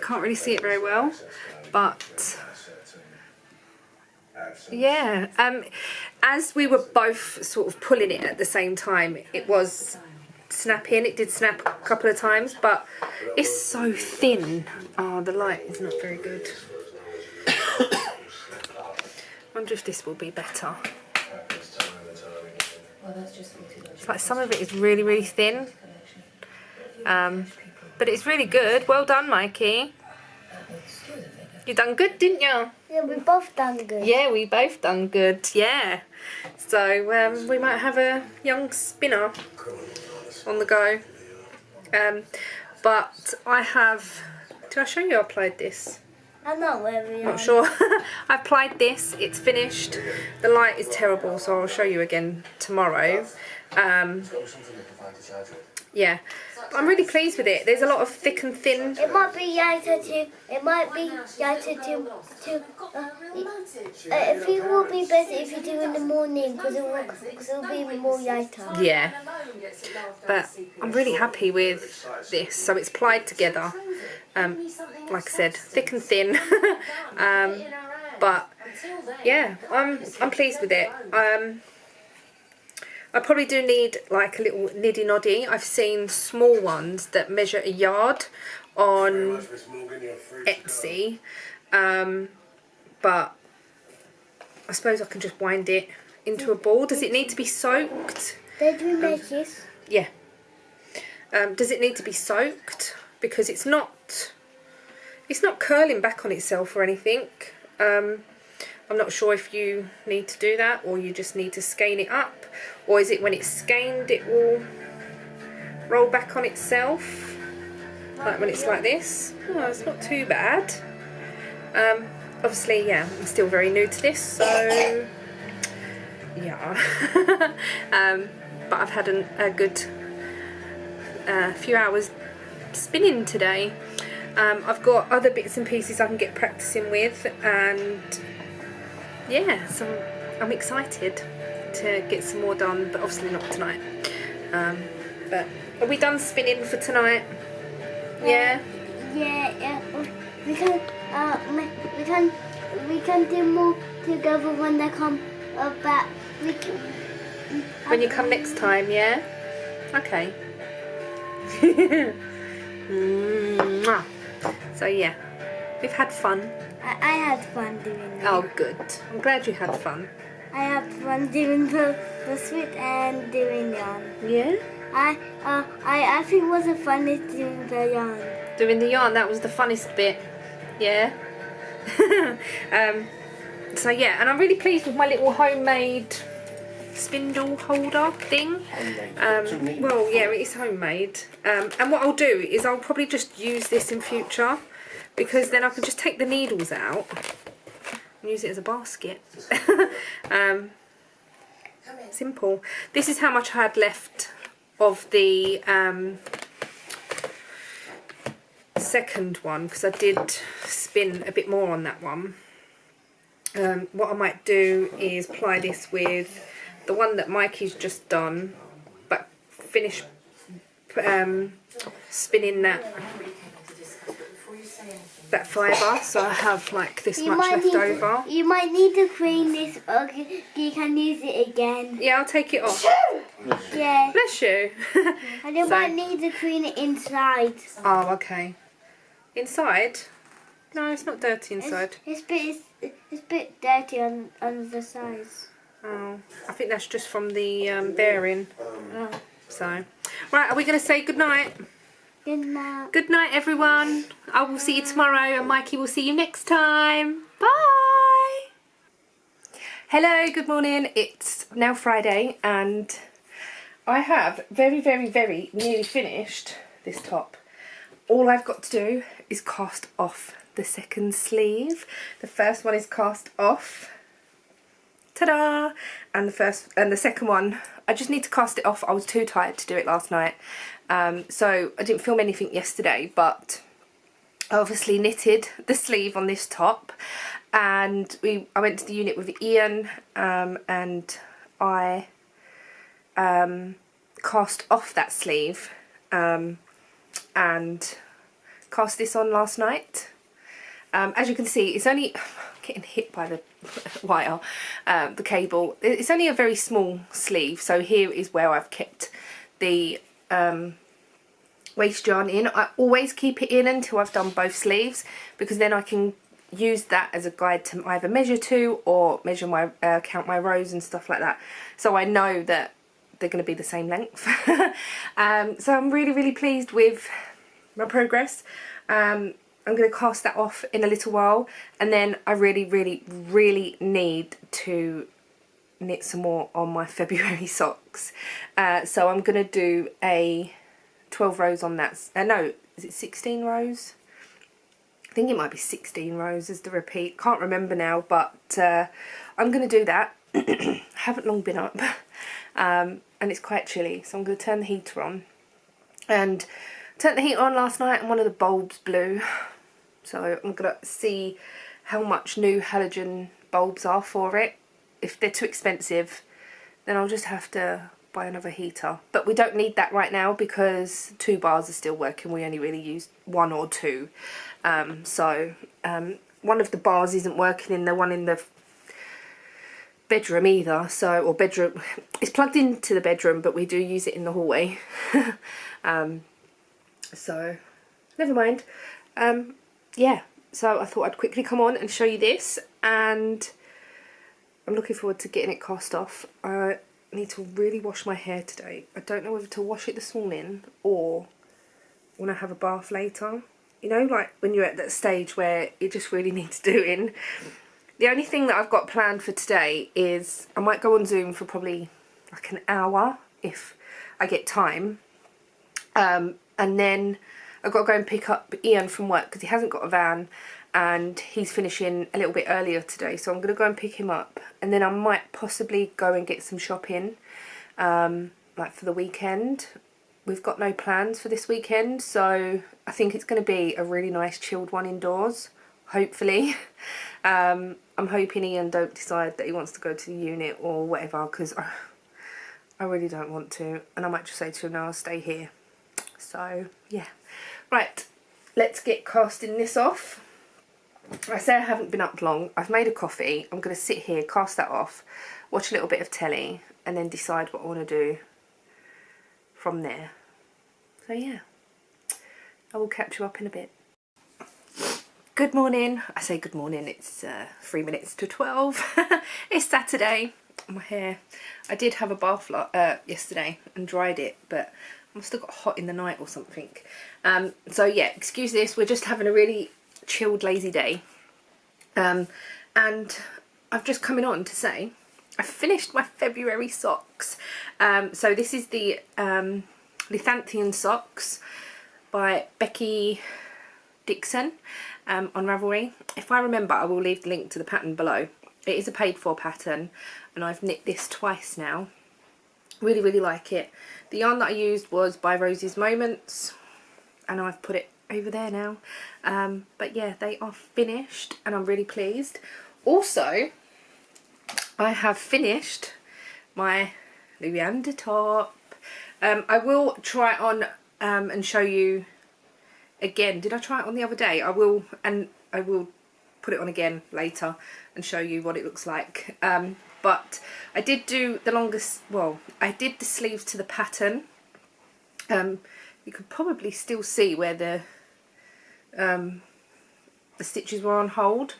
Can't really see it very well, but yeah. As we were both sort of pulling it at the same time, it was snapping. It did snap a couple of times, but it's so thin. Oh, the light is not very good. Wonder if this will be better. It's like some of it is really, really thin. But it's really good. Well done, Mikey. You done good, didn't you? Yeah, we both done good. Yeah, we both done good. Yeah. So we might have a young spinner on the go. But I have... Did I show you I applied this? I'm not very Not sure. I applied this. It's finished. The light is terrible, so I'll show you again tomorrow. Yeah, but I'm really pleased with it. There's a lot of thick and thin. It might be lighter too. It might be lighter too. If it will be better if you do in the morning because it'll be more lighter. Yeah, but I'm really happy with this. So it's plied together. Like I said, thick and thin. But yeah, I'm pleased with it. I probably do need like a little niddy noddy. I've seen small ones that measure a yard on Etsy, but I suppose I can just wind it into a ball. Does it need to be soaked? Did we make this? Yeah. Does it need to be soaked? Because it's not curling back on itself or anything. I'm not sure if you need to do that, or you just need to skein it up, or is it when it's skeined it will roll back on itself, like when it's like this? Oh, it's not too bad. Obviously, yeah, I'm still very new to this, so yeah. But I've had a good few hours spinning today. I've got other bits and pieces I can get practicing with, and yeah, so I'm excited to get some more done, but obviously not tonight. But are we done spinning for tonight? Yeah. Yeah. We can do more together when they come back. When you come next time, yeah? Okay. Mwah. So yeah, we've had fun. I had fun doing it. Oh good. I'm glad you had fun. I had fun doing the sweet and doing yarn. Yeah? I think it was the funnest doing the yarn. Doing the yarn, that was the funnest bit. Yeah. So yeah, and I'm really pleased with my little homemade spindle holder thing. Well, yeah, it is homemade. And what I'll do is I'll probably just use this in future, because then I can just take the needles out and use it as a basket. Simple. This is how much I had left of the second one, because I did spin a bit more on that one. What I might do is apply this with the one that Mikey's just done, but finish spinning that fibre, so I have like this much left over. You might need to clean this, okay? You can use it again. Yeah, I'll take it off. Yeah. Bless you. And you might need to clean it inside. Oh, okay. Inside? No, it's not dirty inside. It's a bit dirty on the sides. Oh, I think that's just from the bearing. Oh. So, right, are we going to say good night? Good night. Good night, everyone. I will see you tomorrow, and Mikey will see you next time. Bye. Hello, good morning. It's now Friday, and I have very, very, very nearly finished this top. All I've got to do is cast off the second sleeve. The first one is cast off. Ta-da! And the second one, I just need to cast it off. I was too tired to do it last night. So I didn't film anything yesterday, but I obviously knitted the sleeve on this top, and I went to the unit with Ian, and I cast off that sleeve and cast this on last night. As you can see, it's only getting hit by the wire, the cable. It's only a very small sleeve, so here is where I've kept the waste yarn in. I always keep it in until I've done both sleeves, because then I can use that as a guide to either measure to or measure my count my rows and stuff like that, so I know that they're going to be the same length. So I'm really, really pleased with my progress. I'm going to cast that off in a little while, and then I really, really, really need to knit some more on my February socks. So I'm going to do a 12 rows on that. No, is it 16 rows? I think it might be 16 rows as the repeat. Can't remember now, but I'm going to do that. Haven't long been up, and it's quite chilly, so I'm going to turn the heater on. And turned the heater on last night, and one of the bulbs blew. So I'm going to see how much new halogen bulbs are for it. If they're too expensive, then I'll just have to buy another heater. But we don't need that right now, because 2 bars are still working. We only really use 1 or 2. So one of the bars isn't working in the one in the bedroom either. So, or bedroom, it's plugged into the bedroom, but we do use it in the hallway. So never mind. Yeah, so I thought I'd quickly come on and show you this, and I'm looking forward to getting it cast off. need to really wash my hair today. I don't know whether to wash it this morning or when I have a bath later. You know, like when you're at that stage where it just really needs doing. The only thing that I've got planned for today is I might go on Zoom for probably like an hour if I get time. And then I've got to go and pick up Ian from work because he hasn't got a van and he's finishing a little bit earlier today. So I'm going to go and pick him up and then I might possibly go and get some shopping like for the weekend. We've got no plans for this weekend, so I think it's going to be a really nice chilled one indoors, hopefully. I'm hoping Ian don't decide that he wants to go to the unit or whatever because I really don't want to, and I might just say to him, no, I'll stay here. So yeah, right, let's get casting this off. I say I haven't been up long. I've made a coffee. I'm going to sit here, cast that off, watch a little bit of telly and then decide what I want to do from there. So yeah, I will catch you up in a bit. Good morning. I say good morning, it's 3 minutes to 12. It's Saturday. My hair, I did have a bath yesterday and dried it, but I must have got hot in the night or something. So yeah, excuse this, we're just having a really chilled, lazy day. And I've just coming on to say I finished my February socks. So this is the Lithanthian socks by Becky Dixon on Ravelry. If I remember, I will leave the link to the pattern below. It is a paid for pattern and I've knit this twice now. Really, really like it. The yarn that I used was by Rosie's Moments and I've put it over there now. But yeah, they are finished and I'm really pleased. Also, I have finished my Leander top. I will try it on and show you again. Did I try it on the other day? I will put it on again later and show you what it looks like. But I did do the longest, well, I did the sleeves to the pattern. You could probably still see where the stitches were on hold.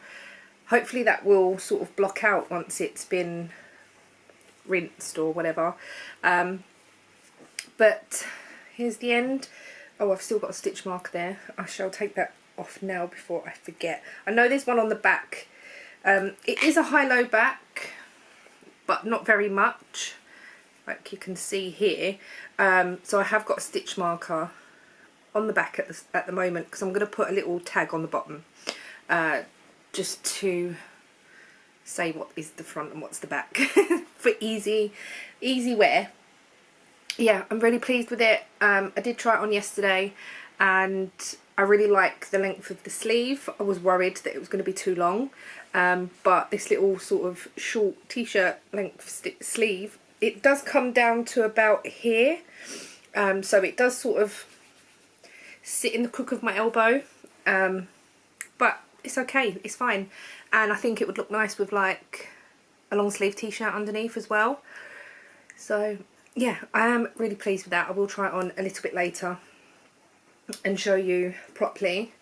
Hopefully that will sort of block out once it's been rinsed or whatever. But here's the end. Oh, I've still got a stitch mark there. I shall take that off now before I forget. I know there's one on the back. It is a high-low back, but not very much, like you can see here. So I have got a stitch marker on the back at the moment because I'm going to put a little tag on the bottom just to say what is the front and what's the back for easy wear. Yeah, I'm really pleased with it. I did try it on yesterday and I really like the length of the sleeve. I was worried that it was going to be too long, but this little sort of short t-shirt length sleeve, it does come down to about here, so it does sort of sit in the crook of my elbow, but it's okay, it's fine, and I think it would look nice with like a long sleeve t-shirt underneath as well. So yeah, I am really pleased with that. I will try it on a little bit later and show you properly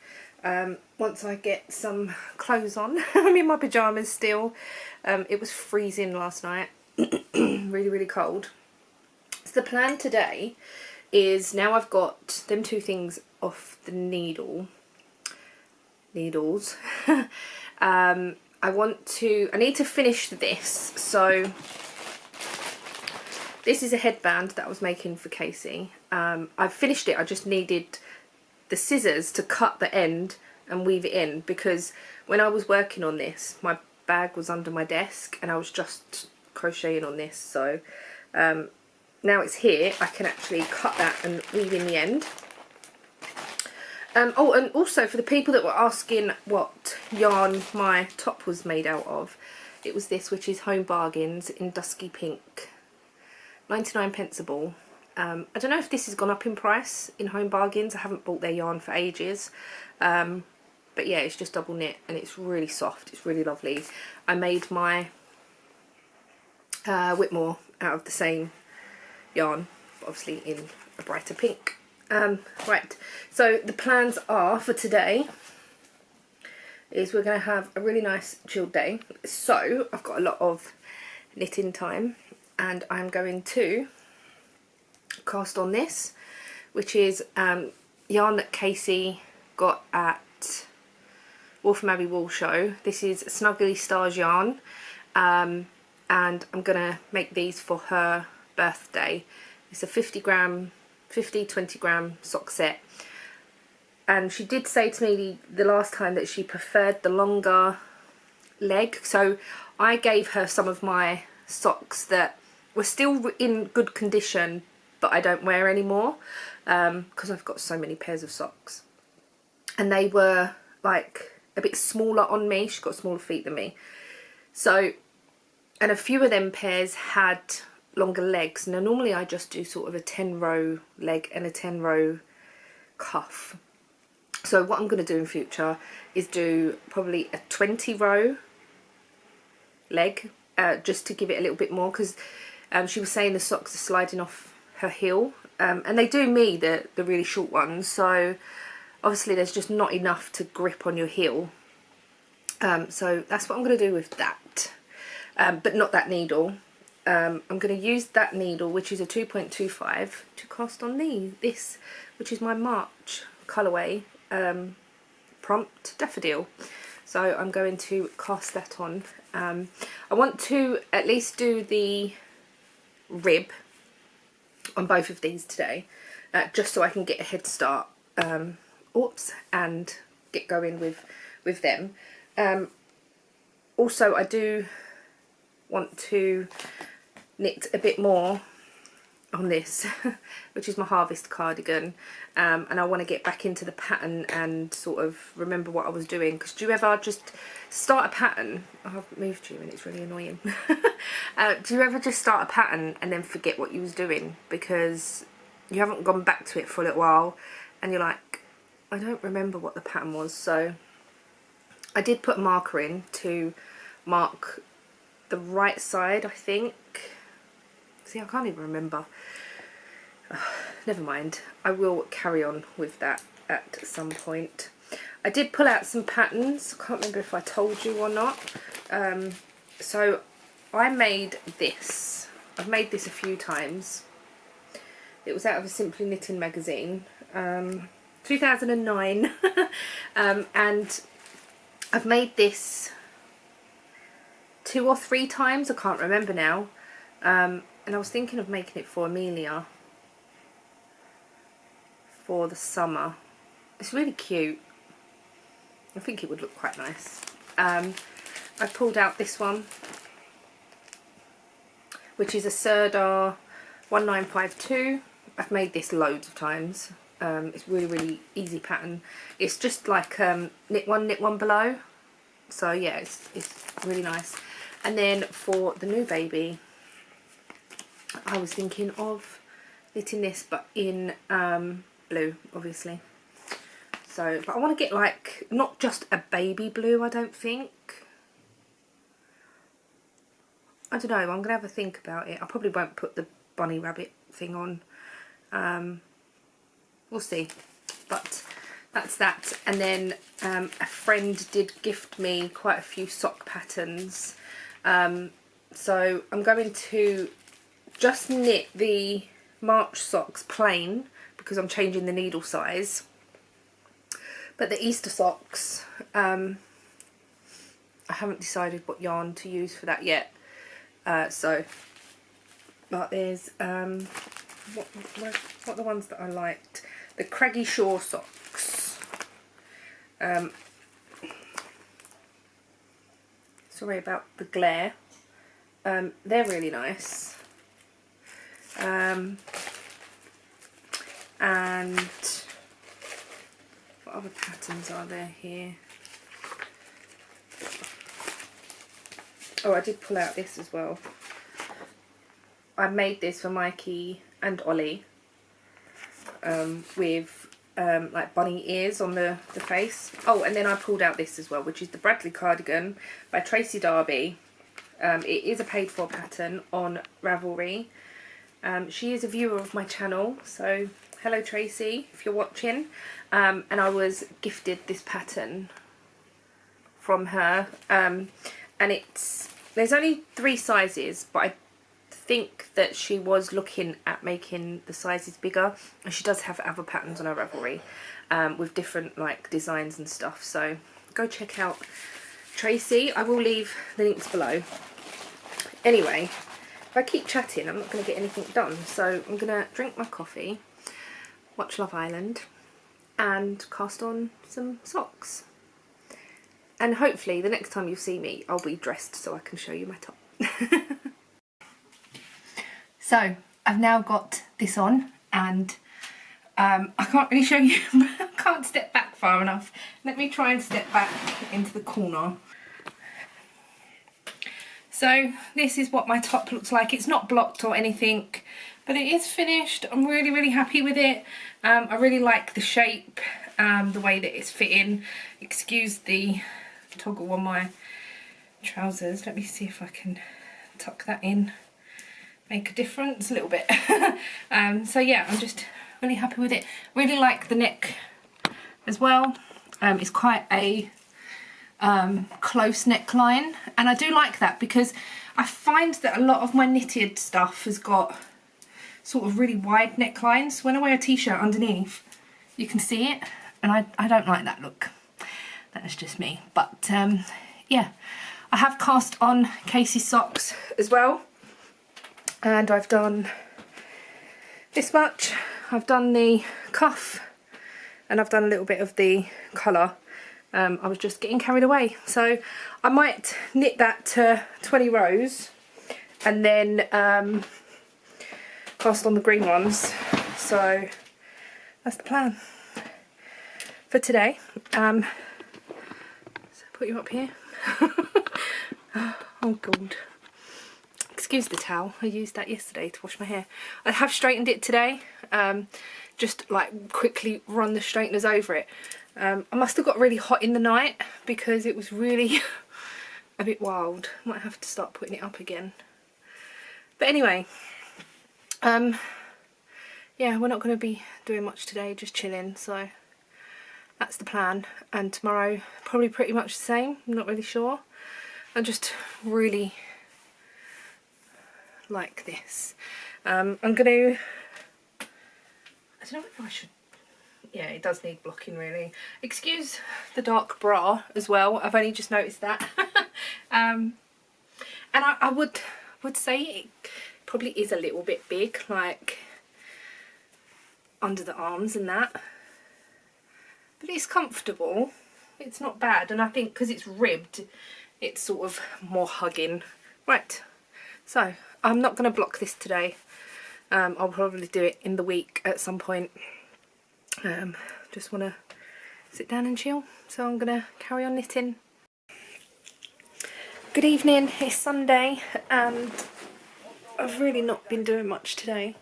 once I get some clothes on. I'm in my pyjamas still. It was freezing last night. Really cold. So the plan today is, now I've got them two things off the needles, I need to finish this. So this is a headband that I was making for Casey. I've finished it, I just needed the scissors to cut the end and weave it in, because when I was working on this, my bag was under my desk and I was just crocheting on this. So now it's here, I can actually cut that and weave in the end. Oh, and also for the people that were asking what yarn my top was made out of, it was this, which is Home Bargains in Dusky Pink. 99p a ball. I don't know if this has gone up in price in Home Bargains. I haven't bought their yarn for ages. But yeah, it's just double knit and it's really soft. It's really lovely. I made my Whitmore out of the same yarn, but obviously in a brighter pink. Right, so the plans are for today is we're going to have a really nice chilled day. So I've got a lot of knitting time. and I'm going to cast on this, which is yarn that Casey got at Wolfram Abbey Wool Show. This is Snuggly Stars yarn, and I'm gonna make these for her birthday. It's a 20 gram sock set, and she did say to me the last time that she preferred the longer leg, so I gave her some of my socks that were still in good condition but I don't wear anymore, because I've got so many pairs of socks, and they were like a bit smaller on me. She's got smaller feet than me, so, and a few of them pairs had longer legs. Now normally I just do sort of a 10 row leg and a 10 row cuff, so what I'm going to do in future is do probably a 20 row leg, just to give it a little bit more, because she was saying the socks are sliding off her heel, and they do me, the really short ones, so obviously there's just not enough to grip on your heel, so that's what I'm going to do with that, but not that needle. I'm going to use that needle, which is a 2.25, to cast on this, which is my March colourway, Prompt Daffodil. So I'm going to cast that on. I want to at least do the rib on both of these today, just so I can get a head start, and get going with them. Also, I do want to knit a bit more on this, which is my Harvest cardigan, and I want to get back into the pattern and sort of remember what I was doing, because do you ever just start a pattern? I've moved you and it's really annoying. Do you ever just start a pattern and then forget what you was doing because you haven't gone back to it for a little while, and you're like, I don't remember what the pattern was? So I did put a marker in to mark the right side, I think. See, I can't even remember. Never mind. I will carry on with that at some point. I did pull out some patterns. I can't remember if I told you or not. So I made this. I've made this a few times. It was out of a Simply Knitting magazine, 2009, and I've made this 2 or 3 times. I can't remember now. And I was thinking of making it for Amelia for the summer. It's really cute. I think it would look quite nice. I pulled out this one, which is a Serdar 1952. I've made this loads of times. It's really easy pattern. It's just like knit one below. So yeah, it's really nice. And then for the new baby, I was thinking of knitting this, but in blue, obviously. So, but I want to get like, not just a baby blue, I don't think. I don't know, I'm going to have a think about it. I probably won't put the bunny rabbit thing on. We'll see. But that's that. And then a friend did gift me quite a few sock patterns. So I'm going to just knit the March socks plain because I'm changing the needle size. But the Easter socks, I haven't decided what yarn to use for that yet. But there's, what are the ones that I liked? The Craggy Shore socks. Sorry about the glare. They're really nice. And what other patterns are there here? Oh, I did pull out this as well. I made this for Mikey and Ollie, with like bunny ears on the face. Oh, and then I pulled out this as well, which is the Bradley cardigan by Tracy Darby. It is a paid for pattern on Ravelry. She is a viewer of my channel, so hello Tracy if you're watching. And I was gifted this pattern from her, and there's only 3 sizes, but I think that she was looking at making the sizes bigger, and she does have other patterns on her Ravelry with different like designs and stuff, so go check out Tracy. I will leave the links below. Anyway, if I keep chatting I'm not going to get anything done, so I'm going to drink my coffee, watch Love Island and cast on some socks, and hopefully the next time you see me I'll be dressed so I can show you my top. So I've now got this on, and I can't really show you, I can't step back far enough. Let me try and step back into the corner. So this is what my top looks like. It's not blocked or anything, but it is finished. I'm really, really happy with it. I really like the shape, the way that it's fitting. Excuse the toggle on my trousers. Let me see if I can tuck that in. Make a difference a little bit. So yeah, I'm just really happy with it. Really like the neck as well. It's quite a close neckline, and I do like that because I find that a lot of my knitted stuff has got sort of really wide necklines. When I wear a t-shirt underneath you can see it, and I don't like that look. That's just me. But yeah, I have cast on Casey's socks as well, and I've done this much. I've done the cuff and I've done a little bit of the colour. I was just getting carried away, so I might knit that to 20 rows and then cast on the green ones. So that's the plan for today. So put you up here. Oh god. Excuse the towel, I used that yesterday to wash my hair. I have straightened it today, just like quickly run the straighteners over it. I must have got really hot in the night because it was really a bit wild. Might have to start putting it up again. But anyway, yeah, we're not going to be doing much today, just chilling, so that's the plan. And tomorrow probably pretty much the same, I'm not really sure. I just really like this. I'm going to, I don't know if I should, yeah, it does need blocking really. Excuse the dark bra as well, I've only just noticed that. And I would say it probably is a little bit big, like under the arms and that, but it's comfortable, it's not bad, and I think because it's ribbed it's sort of more hugging. Right, so I'm not going to block this today. I'll probably do it in the week at some point. Just want to sit down and chill, so I'm going to carry on knitting. Good evening, it's Sunday and I've really not been doing much today.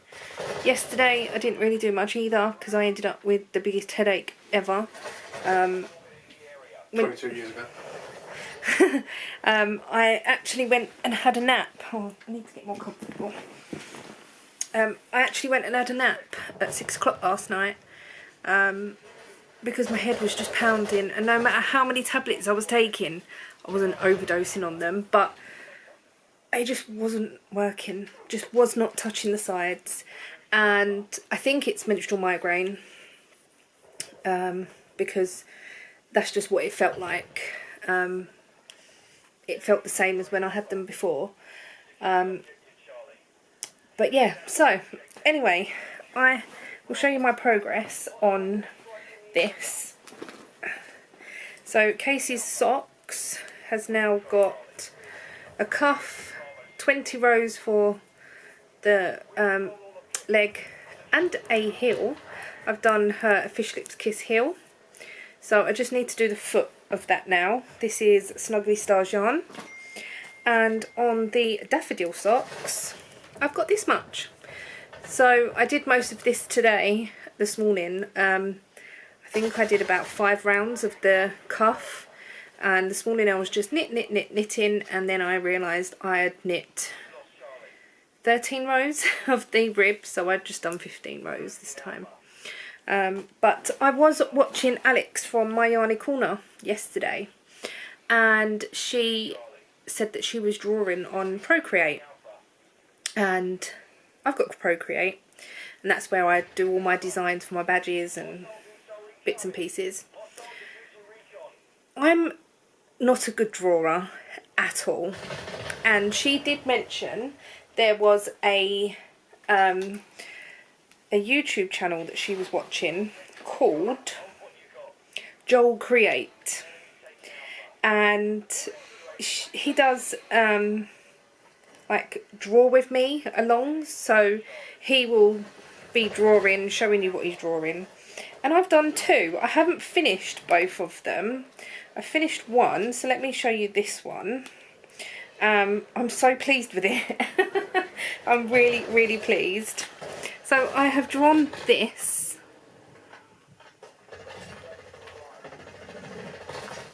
Yesterday I didn't really do much either because I ended up with the biggest headache ever. 22 years ago. I actually went and had a nap. Oh, I need to get more comfortable. I actually went and had a nap at 6 o'clock last night because my head was just pounding, and no matter how many tablets I was taking I wasn't overdosing on them, but it just wasn't working, just was not touching the sides, and I think it's menstrual migraine because that's just what it felt like. It felt the same as when I had them before. But yeah, so anyway, I will show you my progress on this. So Casey's socks has now got a cuff, 20 rows for the leg and a heel. I've done her A Fish Lips Kiss heel. So I just need to do the foot of that now. This is Snuggly Stars yarn, and on the daffodil socks I've got this much. So I did most of this today, this morning. I think I did about 5 rounds of the cuff, and this morning I was just knitting, and then I realised I had knit 13 rows of the rib, so I'd just done 15 rows this time. But I was watching Alex from My Yarny Corner yesterday, and she said that she was drawing on Procreate, and I've got Procreate, and that's where I do all my designs for my badges and bits and pieces. I'm not a good drawer at all, and she did mention there was a YouTube channel that she was watching called Joel Create, and he does like draw with me along, so he will be drawing, showing you what he's drawing, and I've done 2. I haven't finished both of them. I finished one, so let me show you this one. I'm so pleased with it. I'm really pleased. So I have drawn this.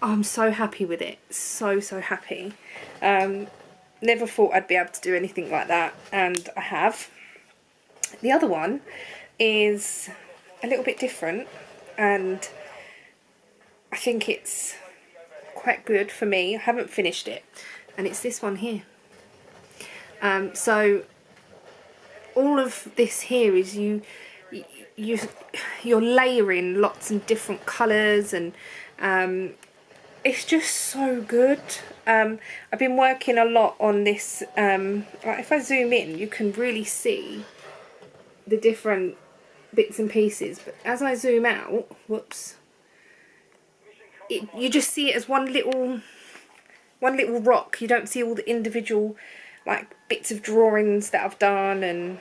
I'm so happy with it, so happy. Never thought I'd be able to do anything like that, and I have. The other one is a little bit different, and I think it's quite good for me. I haven't finished it, and it's this one here. So all of this here is you're layering lots and different colours, and it's just so good. I've been working a lot on this. Like if I zoom in, you can really see the different bits and pieces, but as I zoom out, whoops, you just see it as one little rock. You don't see all the individual like bits of drawings that I've done, and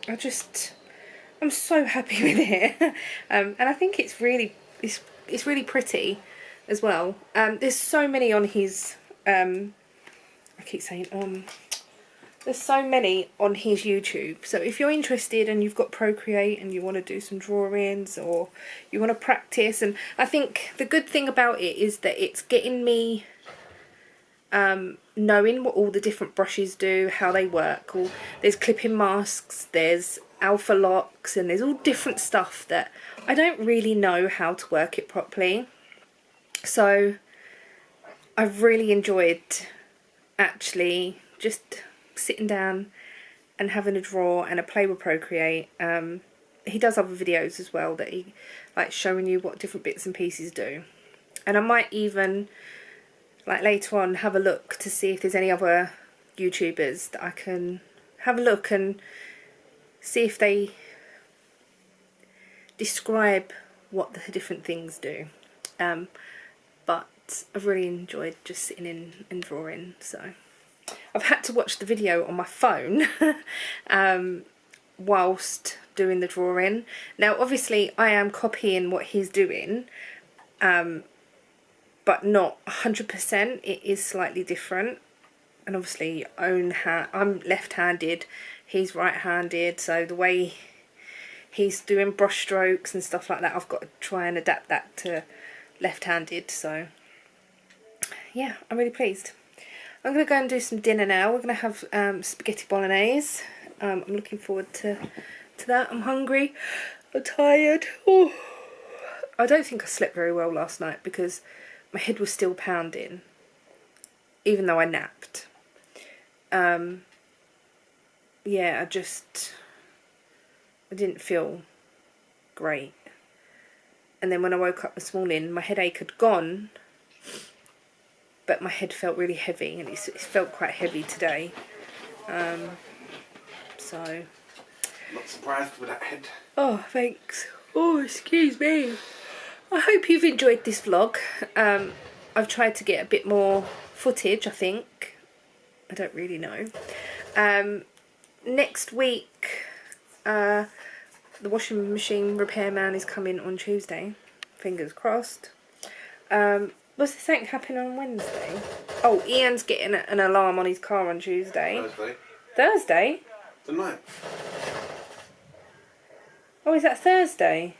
I'm so happy with it. And I think it's really pretty as well. There's so many on his I keep saying there's so many on his YouTube, so if you're interested and you've got Procreate and you want to do some drawings or you want to practice, and I think the good thing about it is that it's getting me knowing what all the different brushes do, how they work. Or there's clipping masks, there's alpha locks, and there's all different stuff that I don't really know how to work it properly. So I've really enjoyed actually just sitting down and having a draw and a play with Procreate. He does other videos as well that he like showing you what different bits and pieces do, and I might even like later on have a look to see if there's any other YouTubers that I can have a look and see if they describe what the different things do. But I've really enjoyed just sitting in and drawing. So I've had to watch the video on my phone whilst doing the drawing. Now obviously I am copying what he's doing, but not 100%. It is slightly different, and obviously I'm left-handed, he's right-handed, so the way he's doing brush strokes and stuff like that, I've got to try and adapt that to left-handed. So yeah, I'm really pleased. I'm going to go and do some dinner now. We're going to have spaghetti bolognese. I'm looking forward to that. I'm hungry, I'm tired. Oh, I don't think I slept very well last night because my head was still pounding, even though I napped. Yeah, I didn't feel great. And then when I woke up this morning, my headache had gone, but my head felt really heavy, and it felt quite heavy today. So. Not surprised with that head. Oh, thanks. Oh, excuse me. I hope you've enjoyed this vlog. I've tried to get a bit more footage, I think. I don't really know. Next week, the washing machine repairman is coming on Tuesday. Fingers crossed. Was there something happening on Wednesday? Oh, Ian's getting an alarm on his car on Tuesday. Thursday. Thursday? Tonight. Oh, is that Thursday?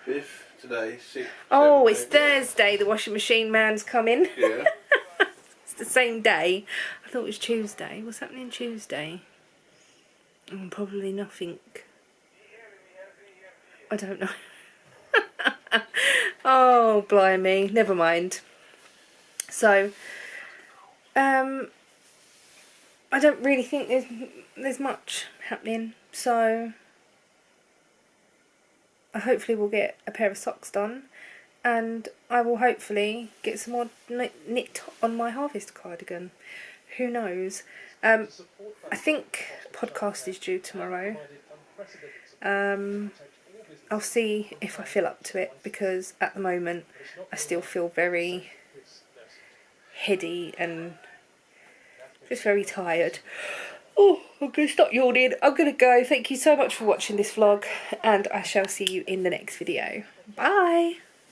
5th, today, 6th. Oh, 7th, it's Thursday. The washing machine man's coming. Yeah. It's the same day. I thought it was Tuesday. What's happening Tuesday? Probably nothing. I don't know. Oh, blimey. Never mind. So, I don't really think there's much happening, so I hopefully will get a pair of socks done, and I will hopefully get some more knit on my harvest cardigan. Who knows? I think podcast is due tomorrow. I'll see if I feel up to it, because at the moment I still feel very heady and just very tired. Oh, I'm going to stop yawning. I'm going to go. Thank you so much for watching this vlog, and I shall see you in the next video. Bye!